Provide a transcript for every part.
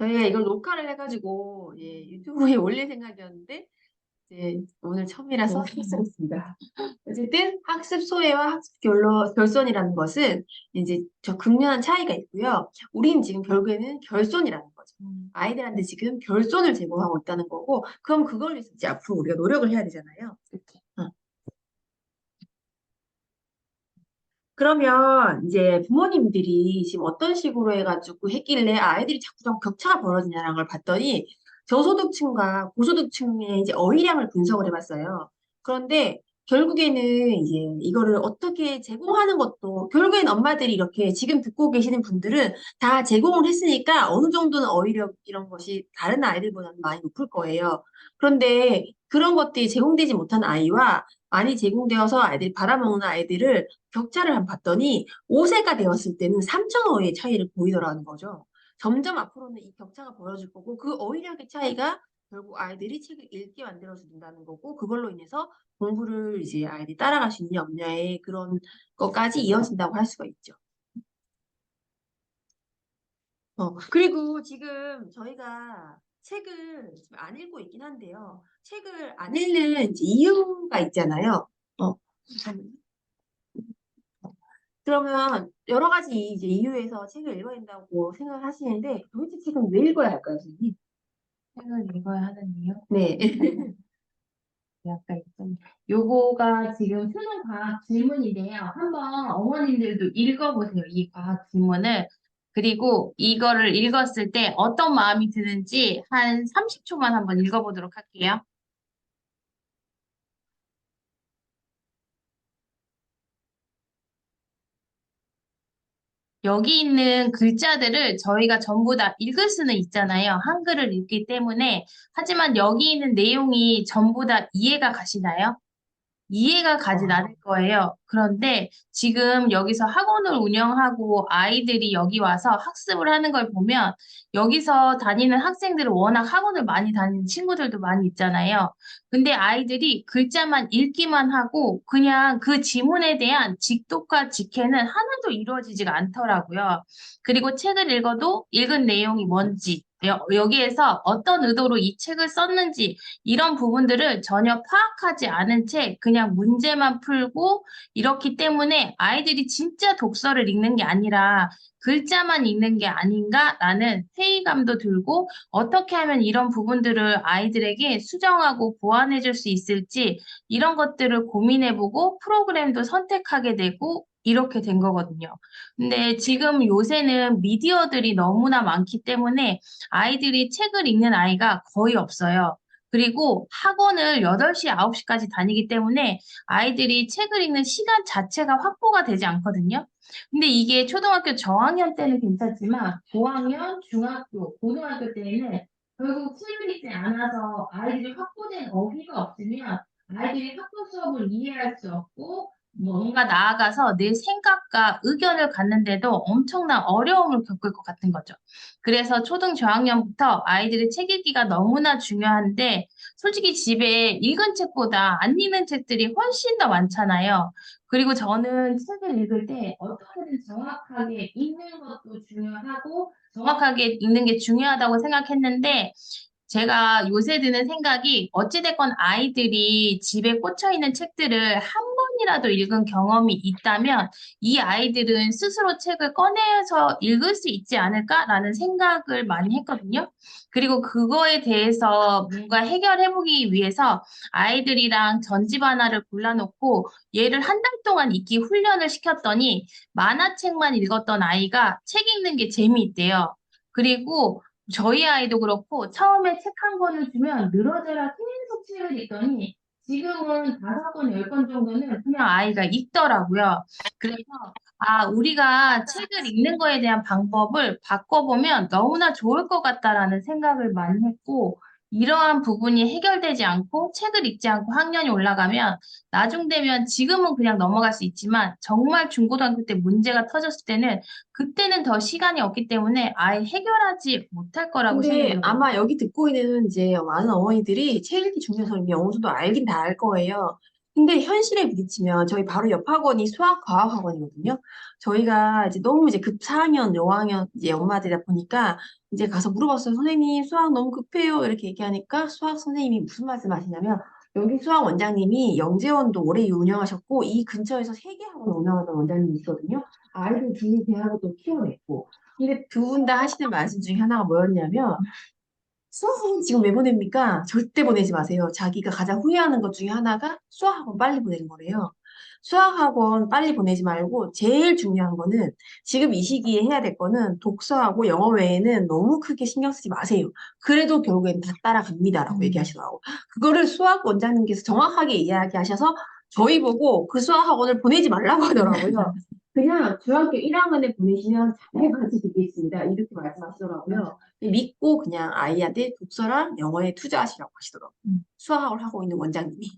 저희가 이걸 녹화를 해가지고 예, 유튜브에 올릴 생각이었는데 이제 오늘 처음이라서 실수했습니다. 어쨌든 학습 소외와 학습 결손이라는 것은 이제 저 극명한 차이가 있고요. 우리는 지금 결국에는 결손이라는 거죠. 아이들한테 지금 결손을 제공하고 있다는 거고, 그럼 그걸 위해서 이제 앞으로 우리가 노력을 해야 되잖아요. 어. 그러면 이제 부모님들이 지금 어떤 식으로 해가지고 했길래 아이들이 자꾸 좀 격차가 벌어지냐는 걸 봤더니 저소득층과 고소득층의 이제 어휘량을 분석을 해봤어요. 그런데 결국에는 이제 이거를 어떻게 제공하는 것도 결국엔 엄마들이 이렇게 지금 듣고 계시는 분들은 다 제공을 했으니까 어느 정도는 어휘력 이런 것이 다른 아이들보다는 많이 높을 거예요. 그런데 그런 것들이 제공되지 못한 아이와 많이 제공되어서 아이들이 받아먹는 아이들을 격차를 한 봤더니 5세가 되었을 때는 3,000어휘의 차이를 보이더라는 거죠. 점점 앞으로는 이 격차가 벌어질 거고 그 어휘력의 차이가 결국 아이들이 책을 읽게 만들어준다는 거고 그걸로 인해서 공부를 이제 아이들이 따라갈 수 있냐 없냐의 그런 것까지 이어진다고 할 수가 있죠. 그리고 지금 저희가 책을 지금 안 읽고 있긴 한데요. 책을 안 읽는 이제 이유가 있잖아요. 어, 그러면 여러 가지 이제 이유에서 책을 읽어야 된다고 생각을 하시는데 도대체 책은 왜 읽어야 할까요, 선생님? 책을 읽어야 하는 이유? 네. 약간 좀 요거가 지금 수능 과학 질문인데요. 한번 어머님들도 읽어보세요. 이 과학 질문을. 그리고 이거를 읽었을 때 어떤 마음이 드는지 한 30초만 한번 읽어보도록 할게요. 여기 있는 글자들을 저희가 전부 다 읽을 수는 있잖아요. 한글을 읽기 때문에. 하지만 여기 있는 내용이 전부 다 이해가 가시나요? 이해가 가진 와, 않을 거예요. 그런데 지금 여기서 학원을 운영하고 아이들이 여기 와서 학습을 하는 걸 보면 여기서 다니는 학생들은 워낙 학원을 많이 다니는 친구들도 많이 있잖아요. 근데 아이들이 글자만 읽기만 하고 그냥 그 지문에 대한 직독과 직해는 하나도 이루어지지가 않더라고요. 그리고 책을 읽어도 읽은 내용이 뭔지, 여기에서 어떤 의도로 이 책을 썼는지 이런 부분들을 전혀 파악하지 않은 채 그냥 문제만 풀고 이렇기 때문에 아이들이 진짜 독서를 읽는 게 아니라 글자만 읽는 게 아닌가라는 회의감도 들고 어떻게 하면 이런 부분들을 아이들에게 수정하고 보완해 줄 수 있을지 이런 것들을 고민해보고 프로그램도 선택하게 되고 이렇게 된 거거든요. 근데 지금 요새는 미디어들이 너무나 많기 때문에 아이들이 책을 읽는 아이가 거의 없어요. 그리고 학원을 8시, 9시까지 다니기 때문에 아이들이 책을 읽는 시간 자체가 확보가 되지 않거든요. 근데 이게 초등학교 저학년 때는 괜찮지만 고학년, 중학교, 고등학교 때에는 결국 책을 읽지 않아서 아이들이 확보된 어휘가 없으면 아이들이 학교 수업을 이해할 수 없고 뭔가 나아가서 내 생각과 의견을 갖는데도 엄청난 어려움을 겪을 것 같은 거죠. 그래서 초등 저학년부터 아이들의 책 읽기가 너무나 중요한데 솔직히 집에 읽은 책보다 안 읽는 책들이 훨씬 더 많잖아요. 그리고 저는 책을 읽을 때 어떻게든 정확하게 읽는 것도 중요하고 정확하게 읽는 게 중요하다고 생각했는데 제가 요새 드는 생각이 어찌됐건 아이들이 집에 꽂혀 있는 책들을 한 번이라도 읽은 경험이 있다면 이 아이들은 스스로 책을 꺼내서 읽을 수 있지 않을까라는 생각을 많이 했거든요. 그리고 그거에 대해서 뭔가 해결해보기 위해서 아이들이랑 전집 하나를 골라놓고 얘를 한 달 동안 읽기 훈련을 시켰더니 만화책만 읽었던 아이가 책 읽는 게 재미있대요. 그리고 저희 아이도 그렇고 처음에 책 한 권을 주면 늘어져라 계속 책을 읽더니 지금은 5권, 10권 정도는 그냥 아이가 읽더라고요. 그래서 우리가 책을 읽는 거에 대한 방법을 바꿔보면 너무나 좋을 것 같다라는 생각을 많이 했고 이러한 부분이 해결되지 않고 책을 읽지 않고 학년이 올라가면 나중 되면 지금은 그냥 넘어갈 수 있지만 정말 중고등학교 때 문제가 터졌을 때는 그때는 더 시간이 없기 때문에 아예 해결하지 못할 거라고 근데 생각을 해요. 아마 여기 듣고 있는 이제 많은 어머니들이 책 읽기 중요성이 어느 정도 알긴 다 알 거예요. 근데 현실에 부딪히면 저희 바로 옆 학원이 수학과학 학원이거든요. 저희가 이제 너무 이제 급 4학년, 5학년 이제 엄마들이다 보니까 이제 가서 물어봤어요. 선생님, 수학 너무 급해요. 이렇게 얘기하니까 수학 선생님이 무슨 말씀 하시냐면 여기 수학 원장님이 영재원도 오래 운영하셨고 이 근처에서 세 개 학원 운영하던 원장님이시거든요. 아이들 둘이 대학도 키워냈고. 근데 두 분 다 하시는 말씀 중에 하나가 뭐였냐면 수학학원 지금 왜 보냅니까? 절대 보내지 마세요. 자기가 가장 후회하는 것 중에 하나가 수학학원 빨리 보내는 거래요. 수학학원 빨리 보내지 말고 제일 중요한 거는 지금 이 시기에 해야 될 거는 독서하고 영어 외에는 너무 크게 신경 쓰지 마세요. 그래도 결국엔 다 따라갑니다라고 얘기하시더라고. 그거를 수학 원장님께서 정확하게 이야기하셔서 저희 보고 그 수학학원을 보내지 말라고 하더라고요. 그냥 중학교 1학년에 보내시면 잘해가지고 되겠습니다. 이렇게 말씀하시더라고요. 믿고 그냥 아이한테 독서랑 영어에 투자하시라고 하시더라고요. 수학을 하고 있는 원장님이.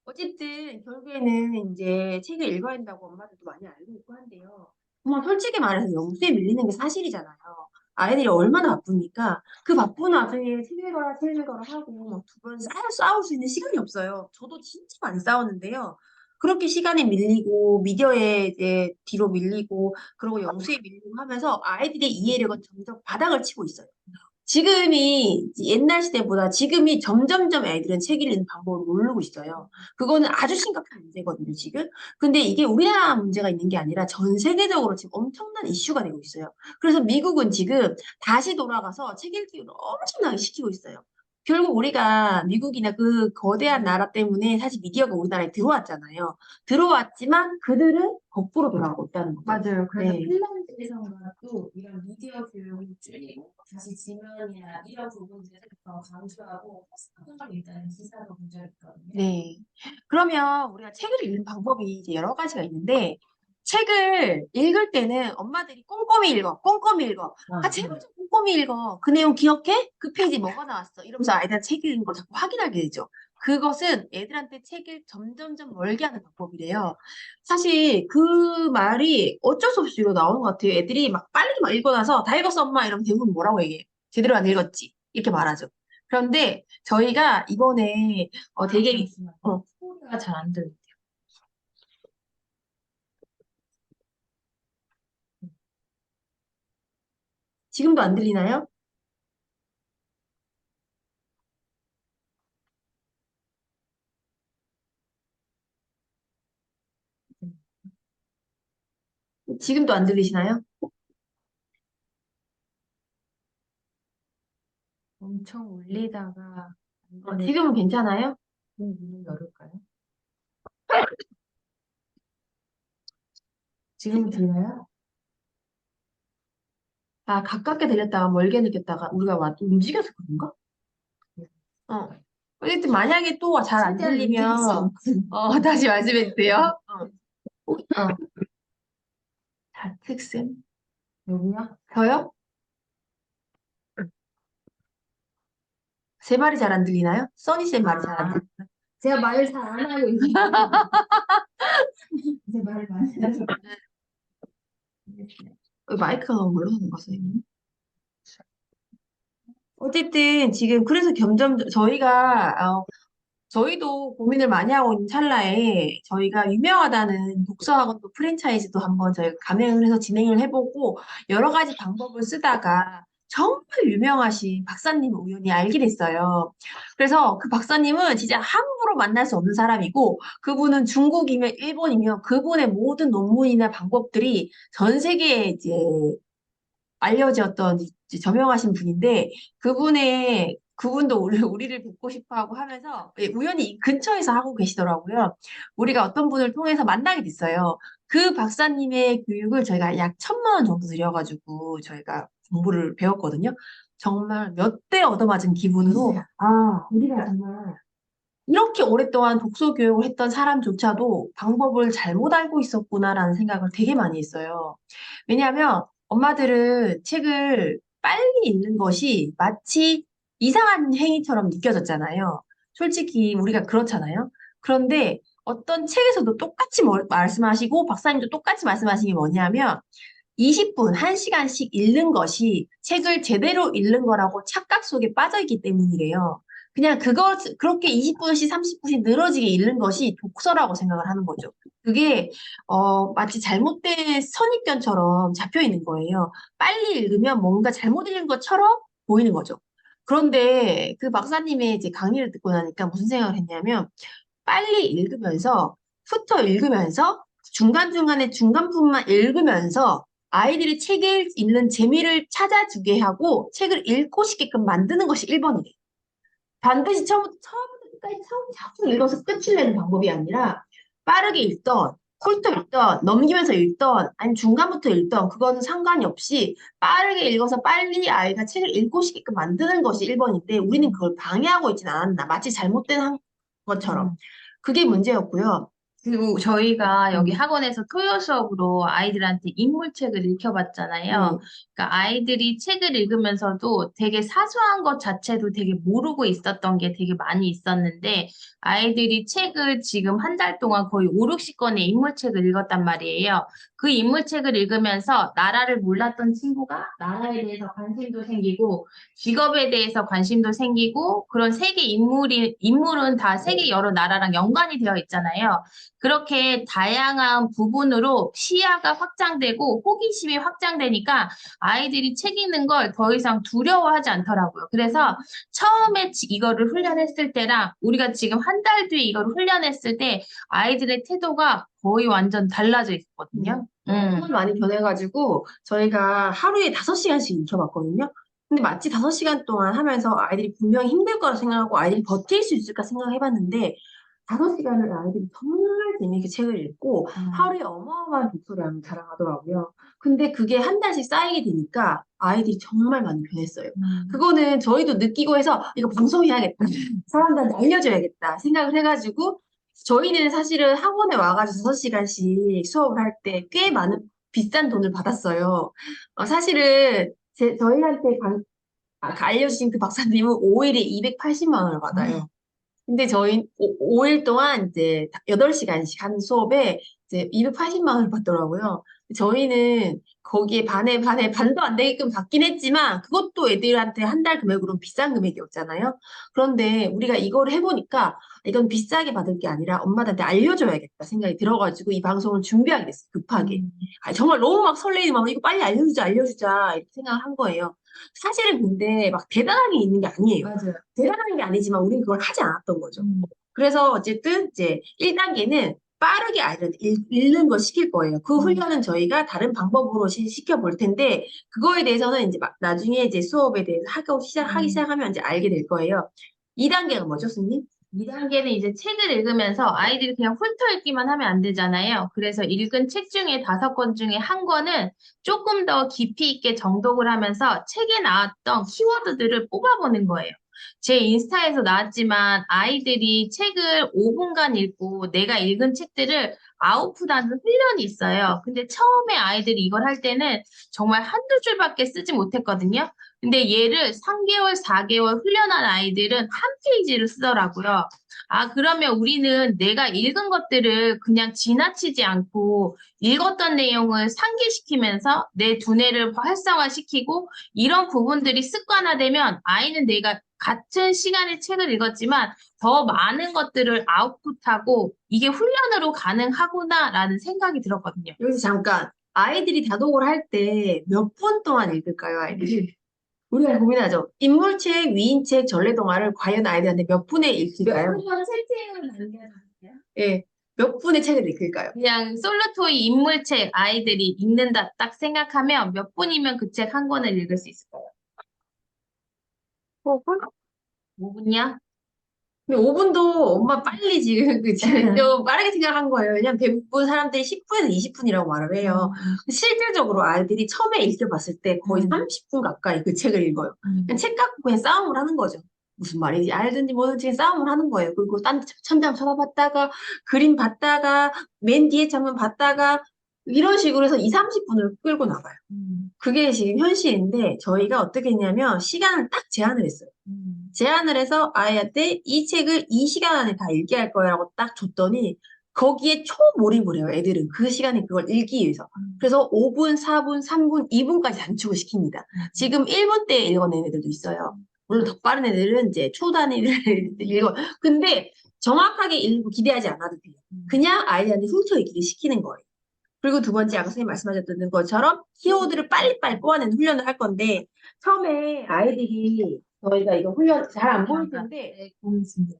어쨌든 결국에는 이제 책을 읽어야 한다고 엄마들도 많이 알고 있고 한데요. 정말 솔직히 말해서 영수에 밀리는 게 사실이잖아요. 아이들이 얼마나 바쁩니까? 그 바쁜 와중에 책 읽어라, 책 읽어라 하고 막 두 번 싸울 수 있는 시간이 없어요. 저도 진짜 많이 싸웠는데요. 그렇게 시간에 밀리고 미디어에 이제 뒤로 밀리고 그리고 영수에 밀리고 하면서 아이들의 이해력은 점점 바닥을 치고 있어요. 지금이 옛날 시대보다 지금이 점점점 애들은 책 읽는 방법을 모르고 있어요. 그거는 아주 심각한 문제거든요, 지금. 근데 이게 우리나라 문제가 있는 게 아니라 전 세계적으로 지금 엄청난 이슈가 되고 있어요. 그래서 미국은 지금 다시 돌아가서 책 읽기를 엄청나게 시키고 있어요. 결국 우리가 미국이나 그 거대한 나라 때문에 사실 미디어가 우리나라에 들어왔잖아요. 들어왔지만 그들은 거꾸로 돌아가고 있다는 거죠. 맞아요. 그래서 네. 핀란드에서는 또 이런 미디어 교육을 줄이고 다시 지면이나 이런 부분들을 더 강조하고 하는 게 있다는 기사가 본 적이 있거든요. 네. 그러면 우리가 책을 읽는 방법이 이제 여러 가지가 있는데, 책을 읽을 때는 엄마들이 꼼꼼히 읽어, 꼼꼼히 읽어. 아, 제발 좀 꼼꼼히 읽어. 그 내용 기억해? 그 페이지 뭐가 나왔어? 이러면서 아이들한테 책 읽는 걸 자꾸 확인하게 되죠. 그것은 애들한테 책을 점점점 멀게 하는 방법이래요. 사실 그 말이 어쩔 수 없이 이거 나오는 것 같아요. 애들이 막 빨리 막 읽고 나서 다 읽었어, 엄마. 이러면 대부분 뭐라고 얘기해? 제대로 안 읽었지. 이렇게 말하죠. 그런데 저희가 이번에 되게 소리가 잘 안 들려. 지금도 안 들리나요? 지금도 안 들리시나요? 엄청 울리다가 지금은 괜찮아요? 문을 열을까요? 지금은 들려요? 아, 가깝게 들렸다가 멀게 느꼈다가 우리가 움직여서 그런가? 어. 어쨌든 만약에 또 잘 안 최대한 움직일 수 들리면 없군. 다시 말씀해 주세요. 어. 자특쌤? 여기요? 저요? 제 말이 잘 안 들리나요? 써니쌤 말이 잘 안 들리나요? 제가 말을 잘 안 하고 있는데 제 말을 많이 하죠. 마이크가 너무 멀어서 그런가, 선생님? 어쨌든 지금 그래서 점점 저희도 고민을 많이 하고 있는 찰나에 저희가 유명하다는 독서학원 또 프랜차이즈도 한번 저희가 감행을 해서 진행을 해보고 여러 가지 방법을 쓰다가 정말 유명하신 박사님을 우연히 알게 됐어요. 그래서 그 박사님은 진짜 함부로 만날 수 없는 사람이고 그분은 중국이면 일본이면 그분의 모든 논문이나 방법들이 전 세계에 이제 알려졌던 이제 저명하신 분인데 그분도 우리를 뵙고 싶어 하고 하면서 우연히 이 근처에서 하고 계시더라고요. 우리가 어떤 분을 통해서 만나게 됐어요. 그 박사님의 교육을 저희가 약 1,000만 원 정도 들여가지고 저희가 공부를 배웠거든요. 정말 몇 대 얻어맞은 기분으로 아, 우리가 정말 이렇게 오랫동안 독서 교육을 했던 사람조차도 방법을 잘못 알고 있었구나라는 생각을 되게 많이 했어요. 왜냐하면 엄마들은 책을 빨리 읽는 것이 마치 이상한 행위처럼 느껴졌잖아요. 솔직히 우리가 그렇잖아요. 그런데 어떤 책에서도 똑같이 말씀하시고 박사님도 똑같이 말씀하신 게 뭐냐면 20분, 1시간씩 읽는 것이 책을 제대로 읽는 거라고 착각 속에 빠져 있기 때문이래요. 그냥 그렇게 20분씩 30분씩 늘어지게 읽는 것이 독서라고 생각을 하는 거죠. 그게, 마치 잘못된 선입견처럼 잡혀 있는 거예요. 빨리 읽으면 뭔가 잘못 읽은 것처럼 보이는 거죠. 그런데 그 박사님의 이제 강의를 듣고 나니까 무슨 생각을 했냐면, 빨리 읽으면서, 훑어 읽으면서, 중간중간에 중간부분만 읽으면서, 아이들이 책을 읽는 재미를 찾아주게 하고, 책을 읽고 싶게끔 만드는 것이 1번이래요. 반드시 처음부터 끝까지 차곡차곡 읽어서 끝을 내는 방법이 아니라 빠르게 읽던, 훑어 읽던, 넘기면서 읽던, 아니면 중간부터 읽던, 그거는 상관이 없이 빠르게 읽어서 빨리 아이가 책을 읽고 싶게끔 만드는 것이 1번인데 우리는 그걸 방해하고 있지는 않았나. 마치 잘못된 것처럼. 음. 그게 문제였고요. 그리고 저희가 여기 음, 학원에서 토요 수업으로 아이들한테 인물책을 읽혀봤잖아요. 네. 그러니까 아이들이 책을 읽으면서도 되게 사소한 것 자체도 되게 모르고 있었던 게 되게 많이 있었는데 아이들이 책을 지금 한 달 동안 거의 5, 60권의 인물책을 읽었단 말이에요. 그 인물책을 읽으면서 나라를 몰랐던 친구가 나라에 대해서 관심도 생기고 직업에 대해서 관심도 생기고 그런 인물은 다 세계 여러 나라랑 연관이 되어 있잖아요. 그렇게 다양한 부분으로 시야가 확장되고 호기심이 확장되니까 아이들이 책 읽는 걸 더 이상 두려워하지 않더라고요. 그래서 처음에 이거를 훈련했을 때랑 우리가 지금 한 달 뒤에 이거를 훈련했을 때 아이들의 태도가 거의 완전 달라져 있거든요. 너무 많이 변해가지고 저희가 하루에 5시간씩 익혀봤거든요. 근데 마치 5시간 동안 하면서 아이들이 분명히 힘들 거라 생각하고 아이들이 버틸 수 있을까 생각해봤는데 5시간을 아이들이 정말 재미있게 책을 읽고 하루에 어마어마한 독서량을 자랑하더라고요. 근데 그게 한 달씩 쌓이게 되니까 아이들이 정말 많이 변했어요. 그거는 저희도 느끼고 해서 이거 방송해야겠다. 사람들한테 알려줘야겠다 생각을 해가지고 저희는 사실은 학원에 와가지고 6시간씩 수업을 할 때 꽤 많은 비싼 돈을 받았어요. 사실은 저희한테 알려주신 그 박사님은 5일에 280만 원을 받아요. 근데 저희 5일 동안 이제 8시간씩 하는 수업에 이제 280만 원을 받더라고요. 저희는 거기에 반에 반도 안 되게끔 받긴 했지만 그것도 애들한테 한 달 금액으로는 비싼 금액이었잖아요. 그런데 우리가 이걸 해보니까 이건 비싸게 받을 게 아니라 엄마들한테 알려줘야겠다 생각이 들어가지고 이 방송을 준비하게 됐어요. 급하게. 정말 너무 막 설레이는 마음으로 이거 빨리 알려주자 이렇게 생각을 한 거예요. 사실은 근데 막 대단한 게 있는 게 아니에요. 맞아요. 대단한 게 아니지만 우리는 그걸 하지 않았던 거죠. 음. 그래서 어쨌든 이제 1단계는 빠르게 아이들한테 읽는 걸 시킬 거예요. 그 훈련은 저희가 다른 방법으로 시켜볼 텐데 그거에 대해서는 이제 나중에 이제 수업에 대해서 하기 시작하면 이제 알게 될 거예요. 2단계가 뭐죠, 선생님? 2단계는 이제 책을 읽으면서 아이들이 그냥 훑어 읽기만 하면 안 되잖아요. 그래서 읽은 책 중에 5권 중에 한 권은 조금 더 깊이 있게 정독을 하면서 책에 나왔던 키워드들을 뽑아보는 거예요. 제 인스타에서 나왔지만 아이들이 책을 5분간 읽고 내가 읽은 책들을 아웃풋하는 훈련이 있어요. 근데 처음에 아이들이 이걸 할 때는 정말 한두 줄밖에 쓰지 못했거든요. 근데 얘를 3개월, 4개월 훈련한 아이들은 한 페이지를 쓰더라고요. 아, 그러면 우리는 내가 읽은 것들을 그냥 지나치지 않고 읽었던 내용을 상기시키면서 내 두뇌를 활성화시키고 이런 부분들이 습관화되면 아이는 내가 같은 시간에 책을 읽었지만 더 많은 것들을 아웃풋하고 이게 훈련으로 가능하구나라는 생각이 들었거든요. 여기서 잠깐 아이들이 다독을 할 때 몇 분 동안 읽을까요, 아이들이? 우리가 고민하죠. 인물책, 위인책, 전래동화를 과연 아이들한테 몇 분에 읽힐까요? 한번 채팅을 남겨주세요. 예, 몇 분의 책을 읽을까요? 그냥 솔로토이 인물책 아이들이 읽는다 딱 생각하면 몇 분이면 그 책 한 권을 읽을 수 있을까요? 5분? 5분이요? 근데 5분도 엄마 빨리 지금 좀 빠르게 생각한 거예요. 왜냐면 대부분 사람들이 10분에서 20분이라고 말을 해요. 근데 실질적으로 아이들이 처음에 읽어봤을 때 거의 30분 가까이 그 책을 읽어요. 그냥 책 갖고 그냥 싸움을 하는 거죠. 무슨 말인지 알든지 뭐든지 싸움을 하는 거예요. 그리고 딴 천장 쳐다봤다가 그림 봤다가 맨 뒤에 장면 봤다가 이런 식으로 해서 2, 30분을 끌고 나가요. 그게 지금 현실인데 저희가 어떻게 했냐면 시간을 딱 제한을 했어요. 제안을 해서 아이한테 이 책을 이 시간 안에 다 읽게 할 거라고 딱 줬더니 거기에 초몰입을 해요, 애들은. 그 시간에 그걸 읽기 위해서. 그래서 5분, 4분, 3분, 2분까지 단축을 시킵니다. 지금 1분 때 읽어낸 애들도 있어요. 물론 더 빠른 애들은 이제 초단위를 읽어. 근데 정확하게 읽고 기대하지 않아도 돼요. 그냥 아이들한테 훑어 읽기를 시키는 거예요. 그리고 두 번째, 아까 선생님 말씀하셨던 것처럼 키워드를 빨리빨리 뽑아내는 훈련을 할 건데, 처음에 아이들이 저희가 이거 훈련 잘 안 보일 텐데, 네, 고맙습니다.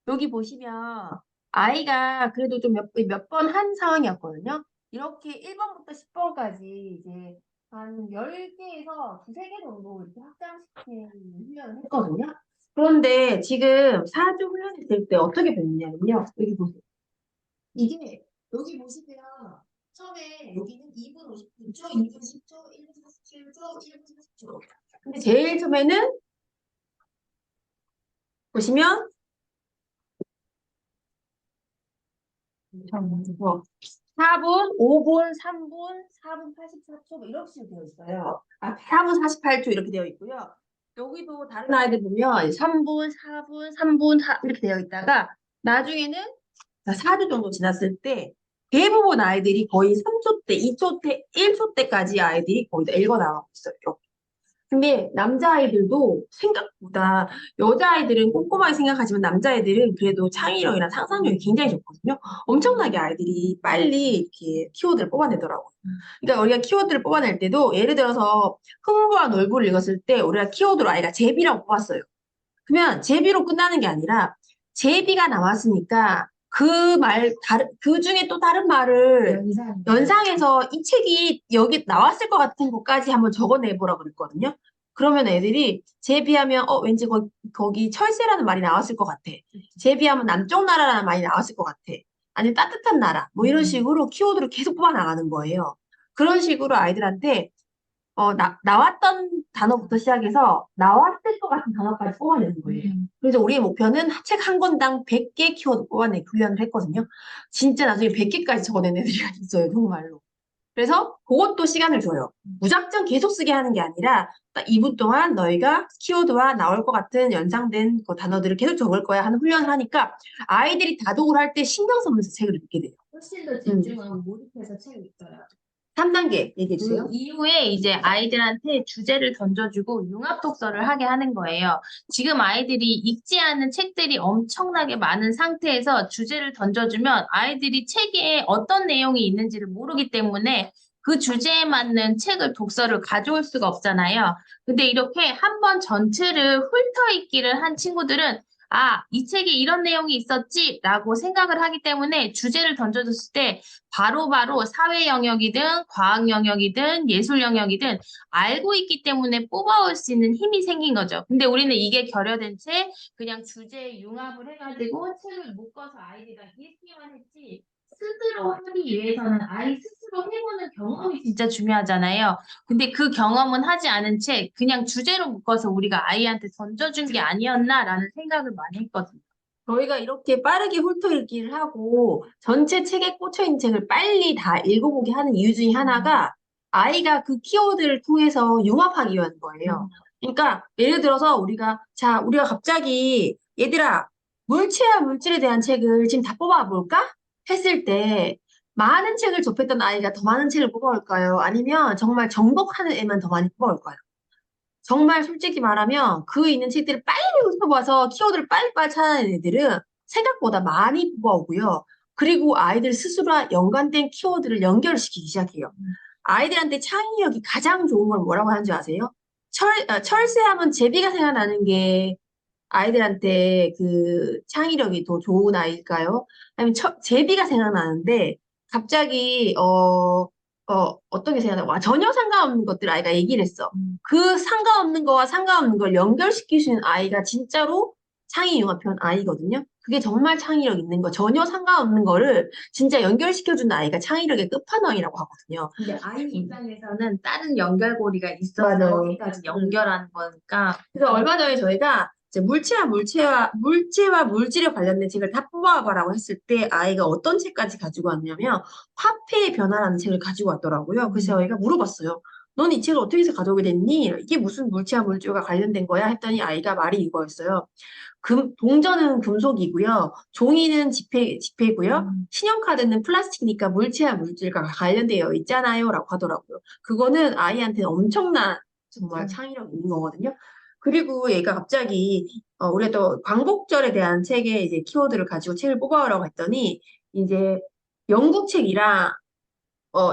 여기 보시면 아이가 그래도 좀 몇 번 한 상황이었거든요. 이렇게 1번부터 10번까지 이제 한 10개에서 두세 개 정도 이렇게 확장시키는 훈련을 했거든요. 그런데 지금 4주 훈련이 될 때 어떻게 됐냐면요. 여기 보세요. 이게 여기 보시면 처음에 여기는 2분 50초, 2분 10초, 1분 47초, 1분 40초. 근데 제일 처음에는 보시면 4분, 5분, 3분, 4분 84초 뭐 이렇게 되어 있어요. 4분 48초 이렇게 되어 있고요. 여기도 다른 아이들 보면 3분, 4분, 3분 이렇게 되어 있다가 나중에는 4주 정도 지났을 때 대부분 아이들이 거의 3초 때, 2초 때, 1초 때까지 아이들이 거의 다 읽어 나가고 있어요. 근데 남자아이들도 생각보다 여자아이들은 꼼꼼하게 생각하지만 남자아이들은 그래도 창의력이나 상상력이 굉장히 좋거든요. 엄청나게 아이들이 빨리 이렇게 키워드를 뽑아내더라고요. 그러니까 우리가 키워드를 뽑아낼 때도 예를 들어서 흥부와 놀부를 읽었을 때 우리가 키워드로 아이가 제비라고 뽑았어요. 그러면 제비로 끝나는 게 아니라 제비가 나왔으니까 그 중에 또 다른 말을 연상해서 이 책이 여기 나왔을 것 같은 것까지 한번 적어내보라 그랬거든요. 그러면 애들이 제비하면 왠지 거기 철새라는 말이 나왔을 것 같아. 제비하면 남쪽 나라라는 말이 나왔을 것 같아. 아니면 따뜻한 나라. 뭐 이런 식으로 키워드를 계속 뽑아나가는 거예요. 그런 식으로 아이들한테 나왔던 단어부터 시작해서 나왔을 것 같은 단어까지 뽑아내는 거예요. 그래서 우리의 목표는 책 한 권당 100개 키워드 뽑아내기 훈련을 했거든요. 진짜 나중에 100개까지 적어낸 애들이 있어요, 정말로. 그래서 그것도 시간을 줘요. 무작정 계속 쓰게 하는 게 아니라 딱 2분 동안 너희가 키워드와 나올 것 같은 연상된 그 단어들을 계속 적을 거야 하는 훈련을 하니까 아이들이 다독을 할 때 신경 쓰면서 책을 읽게 돼요. 훨씬 더 집중하고 몰입해서 책을 읽어요. 3단계 얘기해 주세요. 그 이후에 이제 아이들한테 주제를 던져주고 융합 독서를 하게 하는 거예요. 지금 아이들이 읽지 않은 책들이 엄청나게 많은 상태에서 주제를 던져주면 아이들이 책에 어떤 내용이 있는지를 모르기 때문에 그 주제에 맞는 책을 독서를 가져올 수가 없잖아요. 근데 이렇게 한 번 전체를 훑어읽기를 한 친구들은 이 책에 이런 내용이 있었지? 라고 생각을 하기 때문에 주제를 던져줬을 때 바로바로 사회 영역이든 과학 영역이든 예술 영역이든 알고 있기 때문에 뽑아올 수 있는 힘이 생긴 거죠. 근데 우리는 이게 결여된 채 그냥 주제 융합을 해가지고 책을 묶어서 아이들이랑 읽기만 했지 스스로 하기 위해서는 아이 스스로 해보는 경험이 진짜 중요하잖아요. 근데 그 경험은 하지 않은 채 그냥 주제로 묶어서 우리가 아이한테 던져준 게 아니었나라는 생각을 많이 했거든요. 저희가 이렇게 빠르게 훑어읽기를 하고 전체 책에 꽂혀있는 책을 빨리 다 읽어보게 하는 이유 중에 하나가 아이가 그 키워드를 통해서 융합하기 위한 거예요. 그러니까 예를 들어서 우리가 갑자기 얘들아 물체와 물질에 대한 책을 지금 다 뽑아볼까? 했을 때 많은 책을 접했던 아이가 더 많은 책을 뽑아올까요? 아니면 정말 정복하는 애만 더 많이 뽑아올까요? 정말 솔직히 말하면 그 있는 책들을 빨리 훑어봐서 키워드를 빨리빨리 찾아내는 애들은 생각보다 많이 뽑아오고요. 그리고 아이들 스스로와 연관된 키워드를 연결시키기 시작해요. 아이들한테 창의력이 가장 좋은 건 뭐라고 하는지 아세요? 철새하면 제비가 생각나는 게 아이들한테 그 창의력이 더 좋은 아이일까요? 아니면 제비가 생각나는데 갑자기 어떤 게 생각나? 와, 전혀 상관없는 것들 아이가 얘기를 했어. 그 상관없는 거와 상관없는 걸 연결시킬 수 있는 아이가 진짜로 창의융합형 아이거든요. 그게 정말 창의력 있는 거. 전혀 상관없는 거를 진짜 연결시켜주는 아이가 창의력의 끝판왕이라고 하거든요. 근데 아이 입장에서는 다른 연결고리가 있어서 맞아요. 여기까지 연결하는 거니까. 그래서 얼마 전에 저희가 이제 물체와 물질에 관련된 책을 다 뽑아와봐라고 했을 때 아이가 어떤 책까지 가지고 왔냐면 화폐의 변화라는 책을 가지고 왔더라고요. 그래서 저희가 물어봤어요. 넌 이 책을 어떻게 해서 가져오게 됐니? 이게 무슨 물체와 물질과 관련된 거야? 했더니 아이가 말이 이거였어요. 동전은 금속이고요. 종이는 지폐고요. 신용카드는 플라스틱이니까 물체와 물질과 관련되어 있잖아요. 라고 하더라고요. 그거는 아이한테 엄청난 정말 창의력 있는 거거든요. 그리고 얘가 갑자기 우리가 또 광복절에 대한 책의 이제 키워드를 가지고 책을 뽑아오라고 했더니 이제 영국 책이랑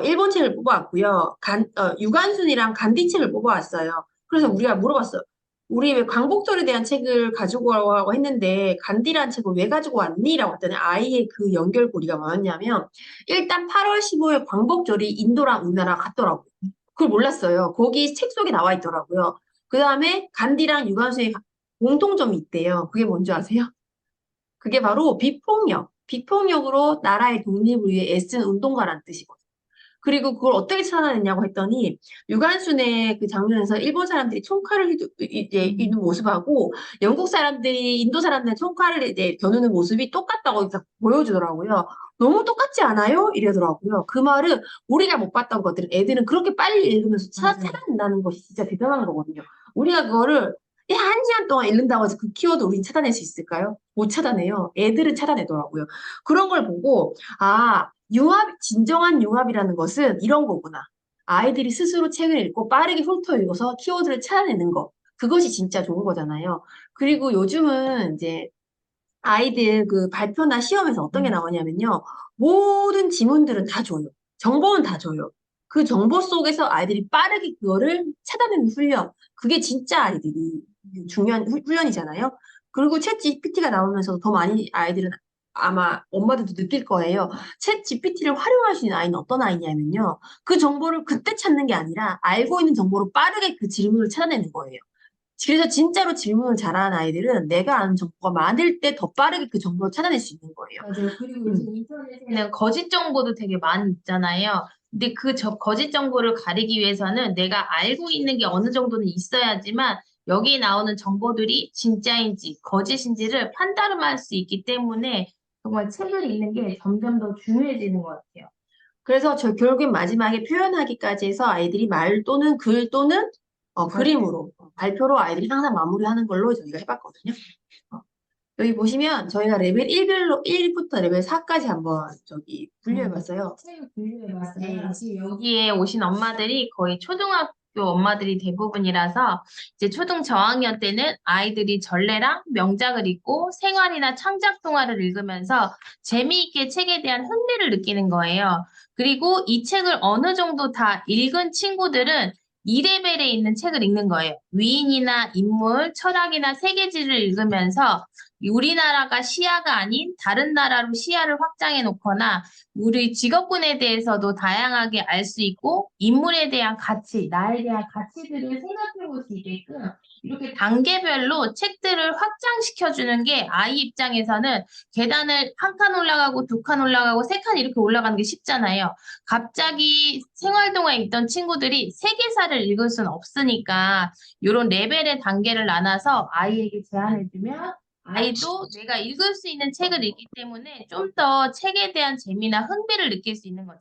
일본 책을 뽑아왔고요. 유관순이랑 간디 책을 뽑아왔어요. 그래서 우리가 물어봤어요. 우리 왜 광복절에 대한 책을 가지고 오라고 했는데 간디라는 책을 왜 가지고 왔니? 라고 했더니 아이의 그 연결고리가 뭐였냐면 일단 8월 15일 광복절이 인도랑 우리나라 같더라고요. 그걸 몰랐어요. 거기 책 속에 나와 있더라고요. 그 다음에 간디랑 유관순의 공통점이 있대요. 그게 뭔지 아세요? 그게 바로 비폭력. 비폭력으로 나라의 독립을 위해 애쓴 운동가라는 뜻이거든요. 그리고 그걸 어떻게 찾아냈냐고 했더니 유관순의 그 장면에서 일본 사람들이 총칼을 이제 있는 모습하고 영국 사람들이 인도 사람들 총칼을 이제 겨누는 모습이 똑같다고 딱 보여주더라고요. 너무 똑같지 않아요? 이러더라고요. 그 말은 우리가 못 봤던 것들은 애들은 그렇게 빨리 읽으면서 찾아낸다는 것이 진짜 대단한 거거든요. 우리가 그거를 한 시간 동안 읽는다고 해서 그 키워드 우린 찾아낼 수 있을까요? 못 찾아내요. 애들은 찾아내더라고요. 그런 걸 보고 진정한 융합이라는 것은 이런 거구나. 아이들이 스스로 책을 읽고 빠르게 훑어 읽어서 키워드를 찾아내는 거. 그것이 진짜 좋은 거잖아요. 그리고 요즘은 이제 아이들 그 발표나 시험에서 어떤 게 나오냐면요. 모든 지문들은 다 줘요. 정보는 다 줘요. 그 정보 속에서 아이들이 빠르게 그거를 찾아내는 훈련. 그게 진짜 아이들이 중요한 훈련이잖아요. 그리고 챗 GPT가 나오면서 더 많이 아이들은 아마 엄마들도 느낄 거예요. 챗 GPT를 활용할 수 있는 아이는 어떤 아이냐면요. 그 정보를 그때 찾는 게 아니라 알고 있는 정보로 빠르게 그 질문을 찾아내는 거예요. 그래서 진짜로 질문을 잘하는 아이들은 내가 아는 정보가 많을 때 더 빠르게 그 정보를 찾아낼 수 있는 거예요. 맞아요. 그리고 요즘 인터넷에는 거짓 정보도 되게 많이 있잖아요. 근데 그 거짓 정보를 가리기 위해서는 내가 알고 있는 게 어느 정도는 있어야지만 여기 나오는 정보들이 진짜인지 거짓인지를 판단할 수 있기 때문에 정말 책을 읽는 게 점점 더 중요해지는 것 같아요. 그래서 저 결국엔 마지막에 표현하기까지 해서 아이들이 말 또는 글 또는 그림으로 발표로 아이들이 항상 마무리하는 걸로 저희가 해봤거든요. 어, 여기 보시면 저희가 레벨 1부터 레벨 4까지 한번 저기 분류해봤어요. 책을 분류해봤어요. 네. 지금 여기에 오신 엄마들이 거의 초등학교 엄마들이 대부분이라서 이제 초등 저학년 때는 아이들이 전래랑 명작을 읽고 생활이나 창작 동화를 읽으면서 재미있게 책에 대한 흥미를 느끼는 거예요. 그리고 이 책을 어느 정도 다 읽은 친구들은 2레벨에 있는 책을 읽는 거예요. 위인이나 인물, 철학이나 세계지를 읽으면서 우리나라가 시야가 아닌 다른 나라로 시야를 확장해 놓거나 우리 직업군에 대해서도 다양하게 알 수 있고 인물에 대한 가치, 나에 대한 가치들을 생각해 볼 수 있게끔 이렇게 단계별로 책들을 확장시켜 주는 게 아이 입장에서는 계단을 한 칸 올라가고 두 칸 올라가고 세 칸 이렇게 올라가는 게 쉽잖아요. 갑자기 생활동화에 있던 친구들이 세계사를 읽을 수는 없으니까 이런 레벨의 단계를 나눠서 아이에게 제안해 주면 아이도 내가 읽을 수 있는 책을 읽기 때문에 좀 더 책에 대한 재미나 흥미를 느낄 수 있는 거죠.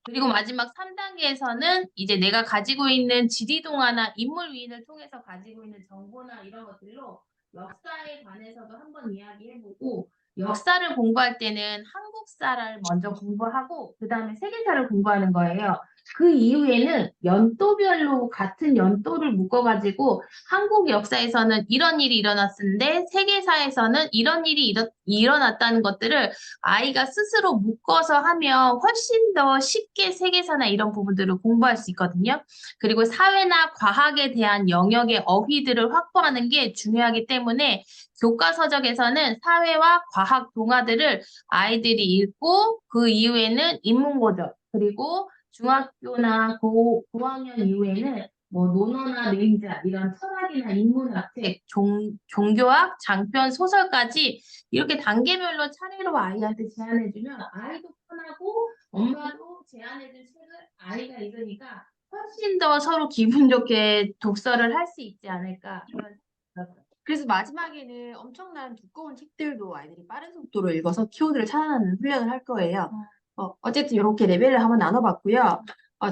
그리고 마지막 3단계에서는 이제 내가 가지고 있는 지리동화나 인물 위인을 통해서 가지고 있는 정보나 이런 것들로 역사에 관해서도 한번 이야기해보고 역사를 공부할 때는 한국사를 먼저 공부하고 그다음에 세계사를 공부하는 거예요. 그 이후에는 연도별로 같은 연도를 묶어가지고 한국 역사에서는 이런 일이 일어났는데 세계사에서는 이런 일이 일어났다는 것들을 아이가 스스로 묶어서 하면 훨씬 더 쉽게 세계사나 이런 부분들을 공부할 수 있거든요. 그리고 사회나 과학에 대한 영역의 어휘들을 확보하는 게 중요하기 때문에 교과서적에서는 사회와 과학 동화들을 아이들이 읽고 그 이후에는 인문고전 그리고 중학교나 고학년 이후에는 뭐 논어나 맹자 이런 철학이나 인문학 책, 종교학, 장편, 소설까지 이렇게 단계별로 차례로 아이한테 제안해주면 아이도 편하고 엄마도 제안해준 책을 아이가 읽으니까 훨씬 더 서로 기분 좋게 독서를 할 수 있지 않을까 그런 생각이 들어요. 그래서 마지막에는 엄청난 두꺼운 책들도 아이들이 빠른 속도로 읽어서 키워드를 찾아내는 훈련을 할 거예요. 어쨌든 이렇게 레벨을 한번 나눠봤고요.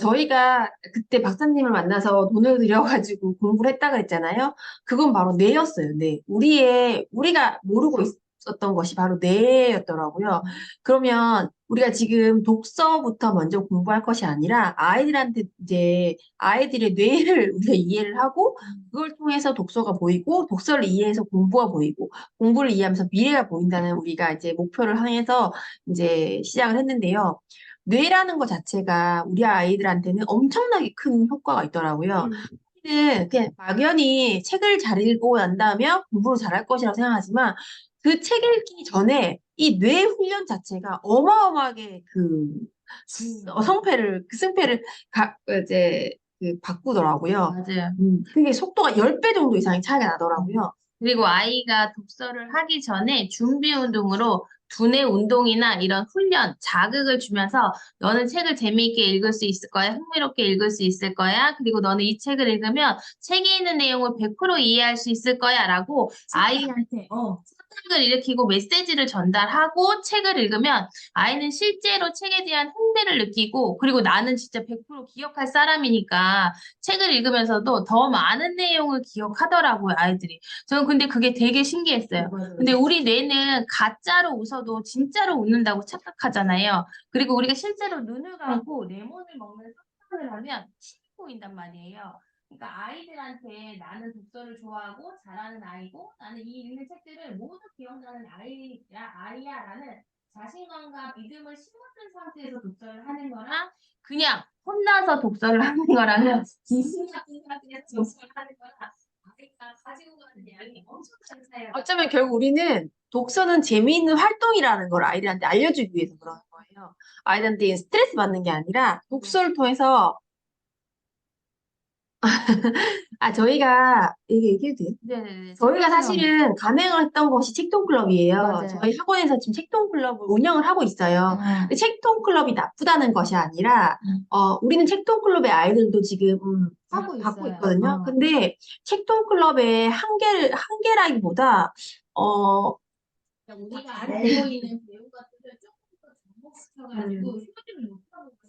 저희가 그때 박사님을 만나서 돈을 들여가지고 공부를 했다고 했잖아요. 그건 바로 뇌였어요, 뇌. 우리가 모르고 있었던 것이 바로 뇌였더라고요. 그러면 우리가 지금 독서부터 먼저 공부할 것이 아니라 아이들한테 이제 아이들의 뇌를 우리가 이해를 하고 그걸 통해서 독서가 보이고 독서를 이해해서 공부가 보이고 공부를 이해하면서 미래가 보인다는 우리가 이제 목표를 향해서 이제 시작을 했는데요. 뇌라는 것 자체가 우리 아이들한테는 엄청나게 큰 효과가 있더라고요. 그냥 막연히 책을 잘 읽고 난 다음에 공부를 잘할 것이라고 생각하지만 그 책 읽기 전에 이 뇌 훈련 자체가 어마어마하게 그 승패를 이제 바꾸더라고요. 맞아요. 그게 속도가 10배 정도 이상의 차이가 나더라고요. 그리고 아이가 독서를 하기 전에 준비 운동으로 두뇌 운동이나 이런 훈련, 자극을 주면서 너는 책을 재미있게 읽을 수 있을 거야, 흥미롭게 읽을 수 있을 거야, 그리고 너는 이 책을 읽으면 책에 있는 내용을 100% 이해할 수 있을 거야 라고 아이한테 착각을 일으키고 메시지를 전달하고 책을 읽으면 아이는 실제로 책에 대한 흥미를 느끼고 그리고 나는 진짜 100% 기억할 사람이니까 책을 읽으면서도 더 많은 내용을 기억하더라고요, 아이들이. 저는 근데 그게 되게 신기했어요. 근데 우리 뇌는 가짜로 웃어도 진짜로 웃는다고 착각하잖아요. 그리고 우리가 실제로 눈을 감고 레몬을 먹는 상상을 하면 침이 보인단 말이에요. 그러니까 아이들한테 나는 독서를 좋아하고 잘하는 아이고 나는 이 읽는 책들을 모두 기억나는 아이야라는 자신감과 믿음을 심어준 상태에서 독서를 하는 거랑 그냥 혼나서 독서를 하는 거랑은 기분 나쁜 상태에서 독서를 하는 거랑 아이가 가지고 가는 양이 엄청 다른 차이가 어쩌면 결국 우리는 독서는 재미있는 활동이라는 걸 아이들한테 알려주기 위해서 그러는 거예요. 아이들한테 스트레스 받는 게 아니라 독서를 통해서 저희가 이게 얘기해도 돼요? 네네네. 저희가 책방송. 사실은 가맹을 했던 것이 책동클럽이에요. 맞아요. 저희 학원에서 지금 책동클럽을 운영을 하고 있어요. 근데 책동클럽이 나쁘다는 것이 아니라, 우리는 책동클럽의 아이들도 지금 갖고 있어요. 있거든요. 근데 책동클럽의 한계라기보다, 우리가 알고 있는 배우 같은 조금 더 접목시켜가지고 효율을 높여보고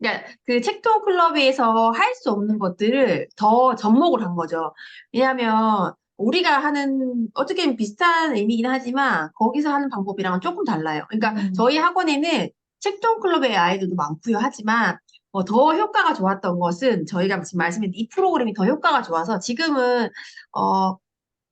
그러니까 그 책동 클럽에서 할 수 없는 것들을 더 접목을 한 거죠. 왜냐하면 우리가 하는 어떻게 보면 비슷한 의미긴 하지만 거기서 하는 방법이랑은 조금 달라요. 그러니까 저희 학원에는 책동 클럽의 아이들도 많고요. 하지만 더 효과가 좋았던 것은 저희가 지금 말씀드린 이 프로그램이 더 효과가 좋아서 지금은 어,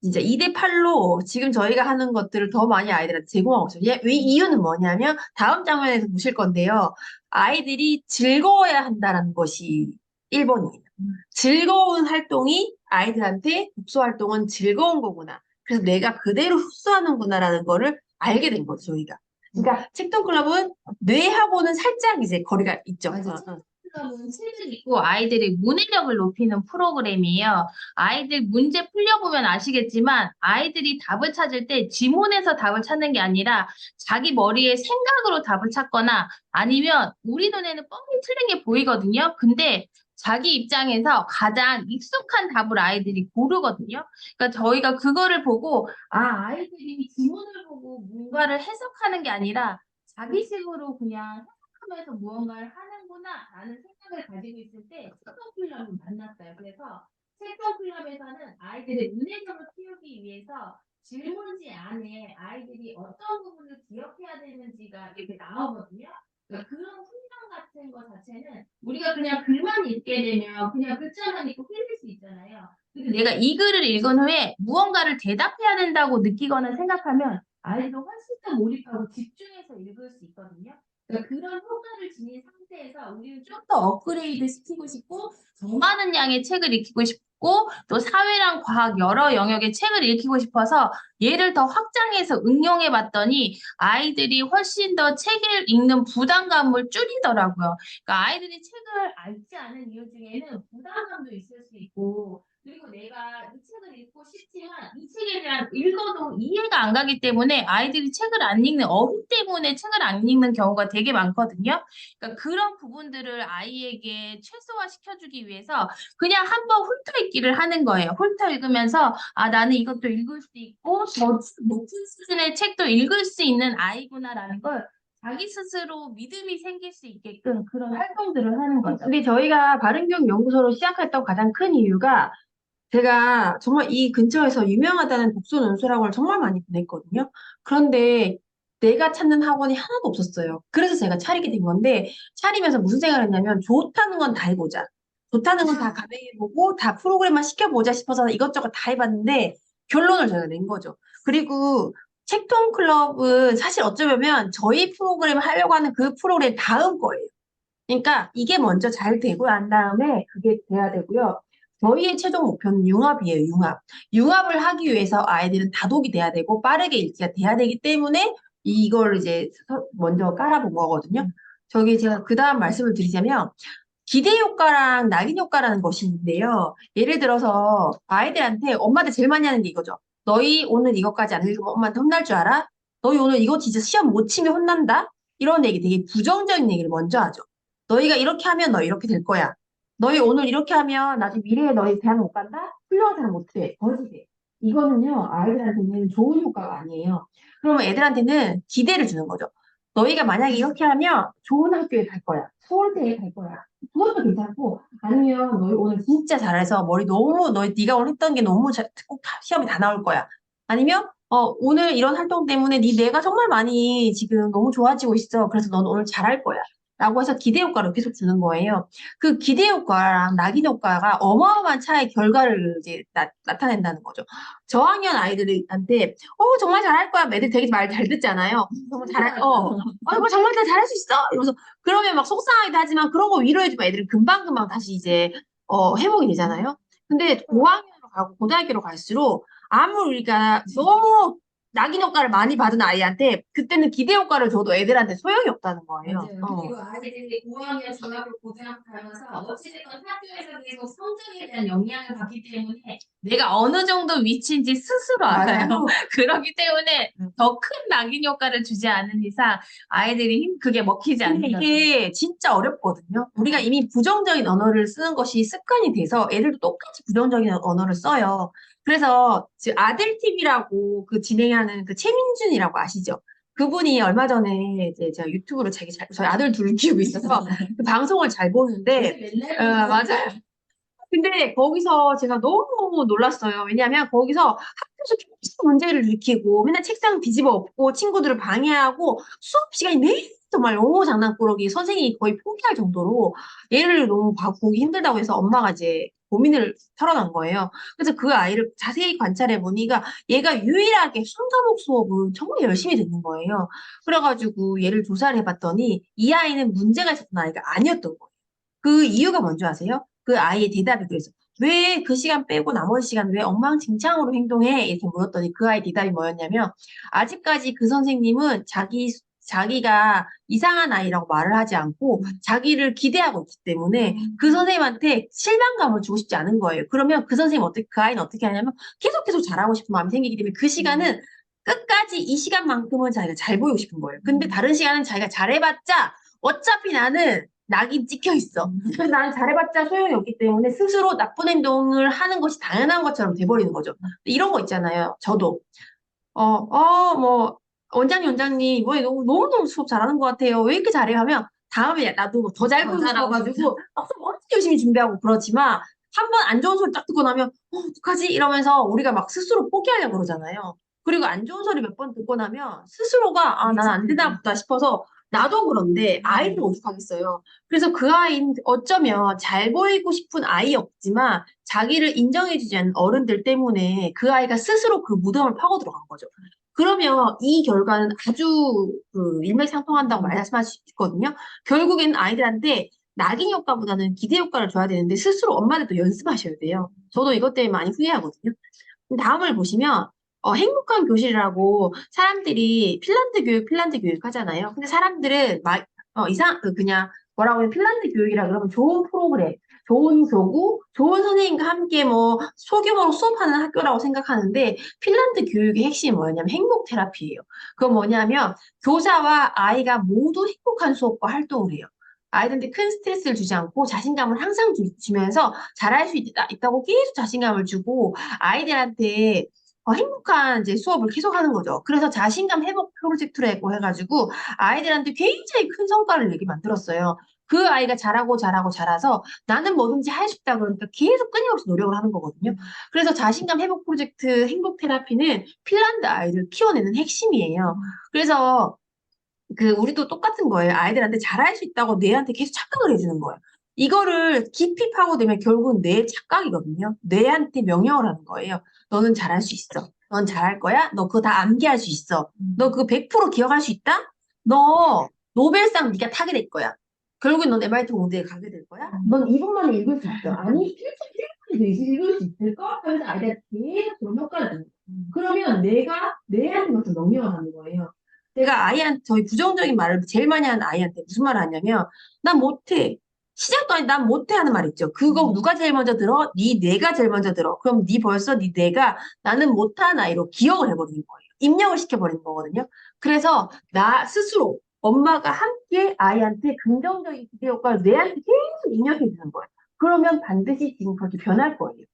진짜 2대 8로 지금 저희가 하는 것들을 더 많이 아이들한테 제공하고 있어요. 왜 이유는 뭐냐면 다음 장면에서 보실 건데요. 아이들이 즐거워야 한다는 것이 1번이에요. 즐거운 활동이 아이들한테 독서 활동은 즐거운 거구나. 그래서 내가 그대로 흡수하는구나라는 거를 알게 된 거죠, 저희가. 그러니까 책동클럽은 뇌하고는 살짝 이제 거리가 있죠. 책은 책을 읽고 아이들의 문해력을 높이는 프로그램이에요. 아이들 문제 풀려보면 아시겠지만 아이들이 답을 찾을 때 지문에서 답을 찾는 게 아니라 자기 머리에 생각으로 답을 찾거나 아니면 우리 눈에는 뻔히 틀린 게 보이거든요. 근데 자기 입장에서 가장 익숙한 답을 아이들이 고르거든요. 그러니까 저희가 그거를 보고 아이들이 지문을 보고 뭔가를 해석하는 게 아니라 자기식으로 그냥 해석하면서 무언가를 하는구나라는 생각을 가지고 있을 때 책성클럽을 만났어요. 그래서 책성클럽에서는 아이들의 문해력을 키우기 위해서 질문지 안에 아이들이 어떤 부분을 기억해야 되는지가 이렇게 나오거든요. 그러니까 그런 훈련 같은 거 자체는 우리가 그냥 글만 읽게 되면 그냥 글자만 읽고 흘릴 수 있잖아요. 근데 내가 이 글을 읽은 후에 무언가를 대답해야 된다고 느끼거나 생각하면 아이가 훨씬 더 몰입하고 집중해서 읽을 수 있거든요. 그러니까 그런 효과를 지닌 상태에서 우리는 좀 더 업그레이드 시키고 싶고 더 많은 양의 책을 읽히고 싶고 또 사회랑 과학 여러 영역의 책을 읽히고 싶어서 얘를 더 확장해서 응용해 봤더니 아이들이 훨씬 더 책을 읽는 부담감을 줄이더라고요. 그러니까 아이들이 책을 읽지 않은 이유 중에는 부담감도 있을 수 있고 그리고 내가 이 책을 읽고 싶지만 이 책에 대한 읽어도 이해가 안 가기 때문에 아이들이 책을 안 읽는 어휘 때문에 책을 안 읽는 경우가 되게 많거든요. 그러니까 그런 부분들을 아이에게 최소화시켜주기 위해서 그냥 한번 훑어읽기를 하는 거예요. 훑어읽으면서 나는 이것도 읽을 수 있고 더 높은 수준의 책도 읽을 수 있는 아이구나라는 걸 자기 스스로 믿음이 생길 수 있게끔 그런 활동들을 하는 거죠. 근데 저희가 바른교육 연구소로 시작했던 가장 큰 이유가 제가 정말 이 근처에서 유명하다는 독서 논술학원을 정말 많이 보냈거든요. 그런데 내가 찾는 학원이 하나도 없었어요. 그래서 제가 차리게 된 건데, 차리면서 무슨 생각을 했냐면, 좋다는 건 다 해보자. 좋다는 건 다 가능해보고, 다 프로그램만 시켜보자 싶어서 이것저것 다 해봤는데, 결론을 제가 낸 거죠. 그리고 책통 클럽은 사실 어쩌면 저희 프로그램을 하려고 하는 그 프로그램 다음 거예요. 그러니까 이게 먼저 잘 되고 난 다음에 그게 돼야 되고요. 저희의 최종 목표는 융합이에요, 융합. 융합을 하기 위해서 아이들은 다독이 돼야 되고 빠르게 읽기가 돼야 되기 때문에 이걸 이제 먼저 깔아본 거거든요. 저기 제가 그 다음 말씀을 드리자면 기대 효과랑 낙인 효과라는 것이 있는데요. 예를 들어서 아이들한테 엄마들 제일 많이 하는 게 이거죠. 너희 오늘 이것까지 안 읽으면 엄마한테 혼날 줄 알아? 너희 오늘 이거 진짜 시험 못 치면 혼난다? 이런 얘기 되게 부정적인 얘기를 먼저 하죠. 너희가 이렇게 하면 너 이렇게 될 거야. 너희 오늘 이렇게 하면 나중에 미래에 너희 대학 못 간다? 훌륭한 사람 못 돼. 거지 돼. 이거는요, 아이들한테는 좋은 효과가 아니에요. 그러면 애들한테는 기대를 주는 거죠. 너희가 만약에 이렇게 하면 좋은 학교에 갈 거야. 서울대에 갈 거야. 그것도 괜찮고 아니면 너희 오늘 진짜 잘해서 머리 너무 네가 오늘 했던 게 너무 꼭 시험에 다 나올 거야. 아니면 오늘 이런 활동 때문에 네 뇌가 정말 많이 지금 너무 좋아지고 있어. 그래서 넌 오늘 잘할 거야. 라고 해서 기대 효과를 계속 주는 거예요. 그 기대 효과랑 낙인 효과가 어마어마한 차의 결과를 이제 나타낸다는 거죠. 저학년 아이들한테 정말 잘할 거야. 애들 되게 말 잘 듣잖아요. 정말 뭐 정말 다 잘할 수 있어. 이러면서 그러면 막 속상하기도 하지만 그런 거 위로해주면 애들은 금방금방 다시 이제 회복이 되잖아요. 근데 고학년으로 가고 고등학교로 갈수록 아무 우리가 너무 낙인 효과를 많이 받은 아이한테 그때는 기대 효과를 줘도 애들한테 소용이 없다는 거예요. 맞아요. 그리고 아이들이 5학년, 중학교, 고등학교 가면서 어찌됐건 학교에서 계속 성적에 대한 영향을 받기 때문에 내가 어느 정도 위치인지 스스로 알아요. 맞아요. 그렇기 때문에 더 큰 낙인 효과를 주지 않은 이상 아이들이 그게 먹히지 근데 않는다. 이게 진짜 어렵거든요. 우리가 이미 부정적인 언어를 쓰는 것이 습관이 돼서 애들도 똑같이 부정적인 언어를 써요. 그래서 지금 아들 TV라고 그 진행하는 그 최민준이라고 아시죠? 그분이 얼마 전에 이제 제가 유튜브로 저희 아들 둘을 키우고 있어서 그 방송을 잘 보는데 맨날 맞아요. 근데 거기서 제가 너무 놀랐어요. 왜냐하면 거기서 학교에서 계속 문제를 일으키고 맨날 책상 뒤집어 엎고 친구들을 방해하고 수업 시간이 매일 정말 너무 장난꾸러기 선생님이 거의 포기할 정도로 얘를 너무 보기 힘들다고 해서 엄마가 이제 고민을 털어난 거예요. 그래서 그 아이를 자세히 관찰해 보니까 얘가 유일하게 한 과목 수업을 정말 열심히 듣는 거예요. 그래가지고 얘를 조사를 해봤더니 이 아이는 문제가 있었던 아이가 아니었던 거예요. 그 이유가 뭔지 아세요? 그 아이의 대답이 그래서 왜 그 시간 빼고 나머지 시간 왜 엉망진창으로 행동해? 이렇게 물었더니 그 아이 대답이 뭐였냐면 아직까지 그 선생님은 자기가 이상한 아이라고 말을 하지 않고 자기를 기대하고 있기 때문에 그 선생님한테 실망감을 주고 싶지 않은 거예요. 그러면 그 아이는 어떻게 하냐면 계속 잘하고 싶은 마음이 생기기 때문에 그 시간은 끝까지 이 시간만큼은 자기가 잘 보이고 싶은 거예요. 근데 다른 시간은 자기가 잘해봤자 어차피 나는 낙인 찍혀 있어. 그래서 나는 잘해봤자 소용이 없기 때문에 스스로 나쁜 행동을 하는 것이 당연한 것처럼 돼버리는 거죠. 이런 거 있잖아요. 저도 뭐 원장님, 뭐 너무너무 수업 잘하는 것 같아요. 왜 이렇게 잘해요? 하면 다음에 나도 더 잘 보고 싶어가지고 엄청 열심히 준비하고 그러지만 한 번 안 좋은 소리 딱 듣고 나면 어떡하지? 이러면서 우리가 막 스스로 포기하려고 그러잖아요. 그리고 안 좋은 소리 몇 번 듣고 나면 스스로가 나는 안 되나 보다 싶어서 나도 그런데 아이를 오죽하겠어요. 그래서 그 아이는 어쩌면 잘 보이고 싶은 아이였지만 자기를 인정해주지 않는 어른들 때문에 그 아이가 스스로 그 무덤을 파고 들어간 거죠. 그러면 이 결과는 아주 그 일맥상통한다고 말씀할 수 있거든요. 결국에는 아이들한테 낙인 효과보다는 기대 효과를 줘야 되는데 스스로 엄마들도 연습하셔야 돼요. 저도 이것 때문에 많이 후회하거든요. 다음을 보시면 행복한 교실이라고 사람들이 핀란드 교육 하잖아요. 근데 사람들은 그냥 뭐라고 해 핀란드 교육이라 그러면 좋은 프로그램, 좋은 교구, 좋은 선생님과 함께 뭐 소규모로 수업하는 학교라고 생각하는데 핀란드 교육의 핵심이 뭐냐면 행복 테라피예요. 그건 뭐냐면 교사와 아이가 모두 행복한 수업과 활동을 해요. 아이들한테 큰 스트레스를 주지 않고 자신감을 항상 주면서 잘할 수 있다고 계속 자신감을 주고 아이들한테 행복한 이제 수업을 계속하는 거죠. 그래서 자신감 회복 프로젝트라고 해가지고 아이들한테 굉장히 큰 성과를 내게 만들었어요. 그 아이가 자라서 나는 뭐든지 할 수 있다 그러니까 계속 끊임없이 노력을 하는 거거든요. 그래서 자신감 회복 프로젝트 행복 테라피는 핀란드 아이들 키워내는 핵심이에요. 그래서 우리도 똑같은 거예요. 아이들한테 잘할 수 있다고 뇌한테 계속 착각을 해주는 거예요. 이거를 깊이 파고들면 결국은 뇌 착각이거든요. 뇌한테 명령을 하는 거예요. 너는 잘할 수 있어. 넌 잘할 거야. 너 그거 다 암기할 수 있어. 너 그거 100% 기억할 수 있다? 너 노벨상 네가 타게 될 거야. 결국엔 넌 MIT 공대에 가게 될 거야. 넌 2분 만에 읽을 수 있어. 아니, 1분 만에 읽을 수 있을까? 하면서 아이들한테 계속 그런 효과를 주는 거예요. 그러면 내가 뇌한테 무슨 명령을 하는 거예요. 제가 아이한테, 저희 부정적인 말을 제일 많이 하는 아이한테 무슨 말을 하냐면, 난 못해. 시작도 아니, 난 못해 하는 말 있죠. 그거 누가 제일 먼저 들어? 네 뇌가 제일 먼저 들어. 그럼 네 벌써 네 뇌가 나는 못한 아이로 기억을 해버리는 거예요. 입력을 시켜버리는 거거든요. 그래서 나 스스로, 엄마가 함께 아이한테 긍정적인 기대 효과를 뇌한테 계속 입력해 주는 거예요. 그러면 반드시 지금 그렇게 변할 거예요.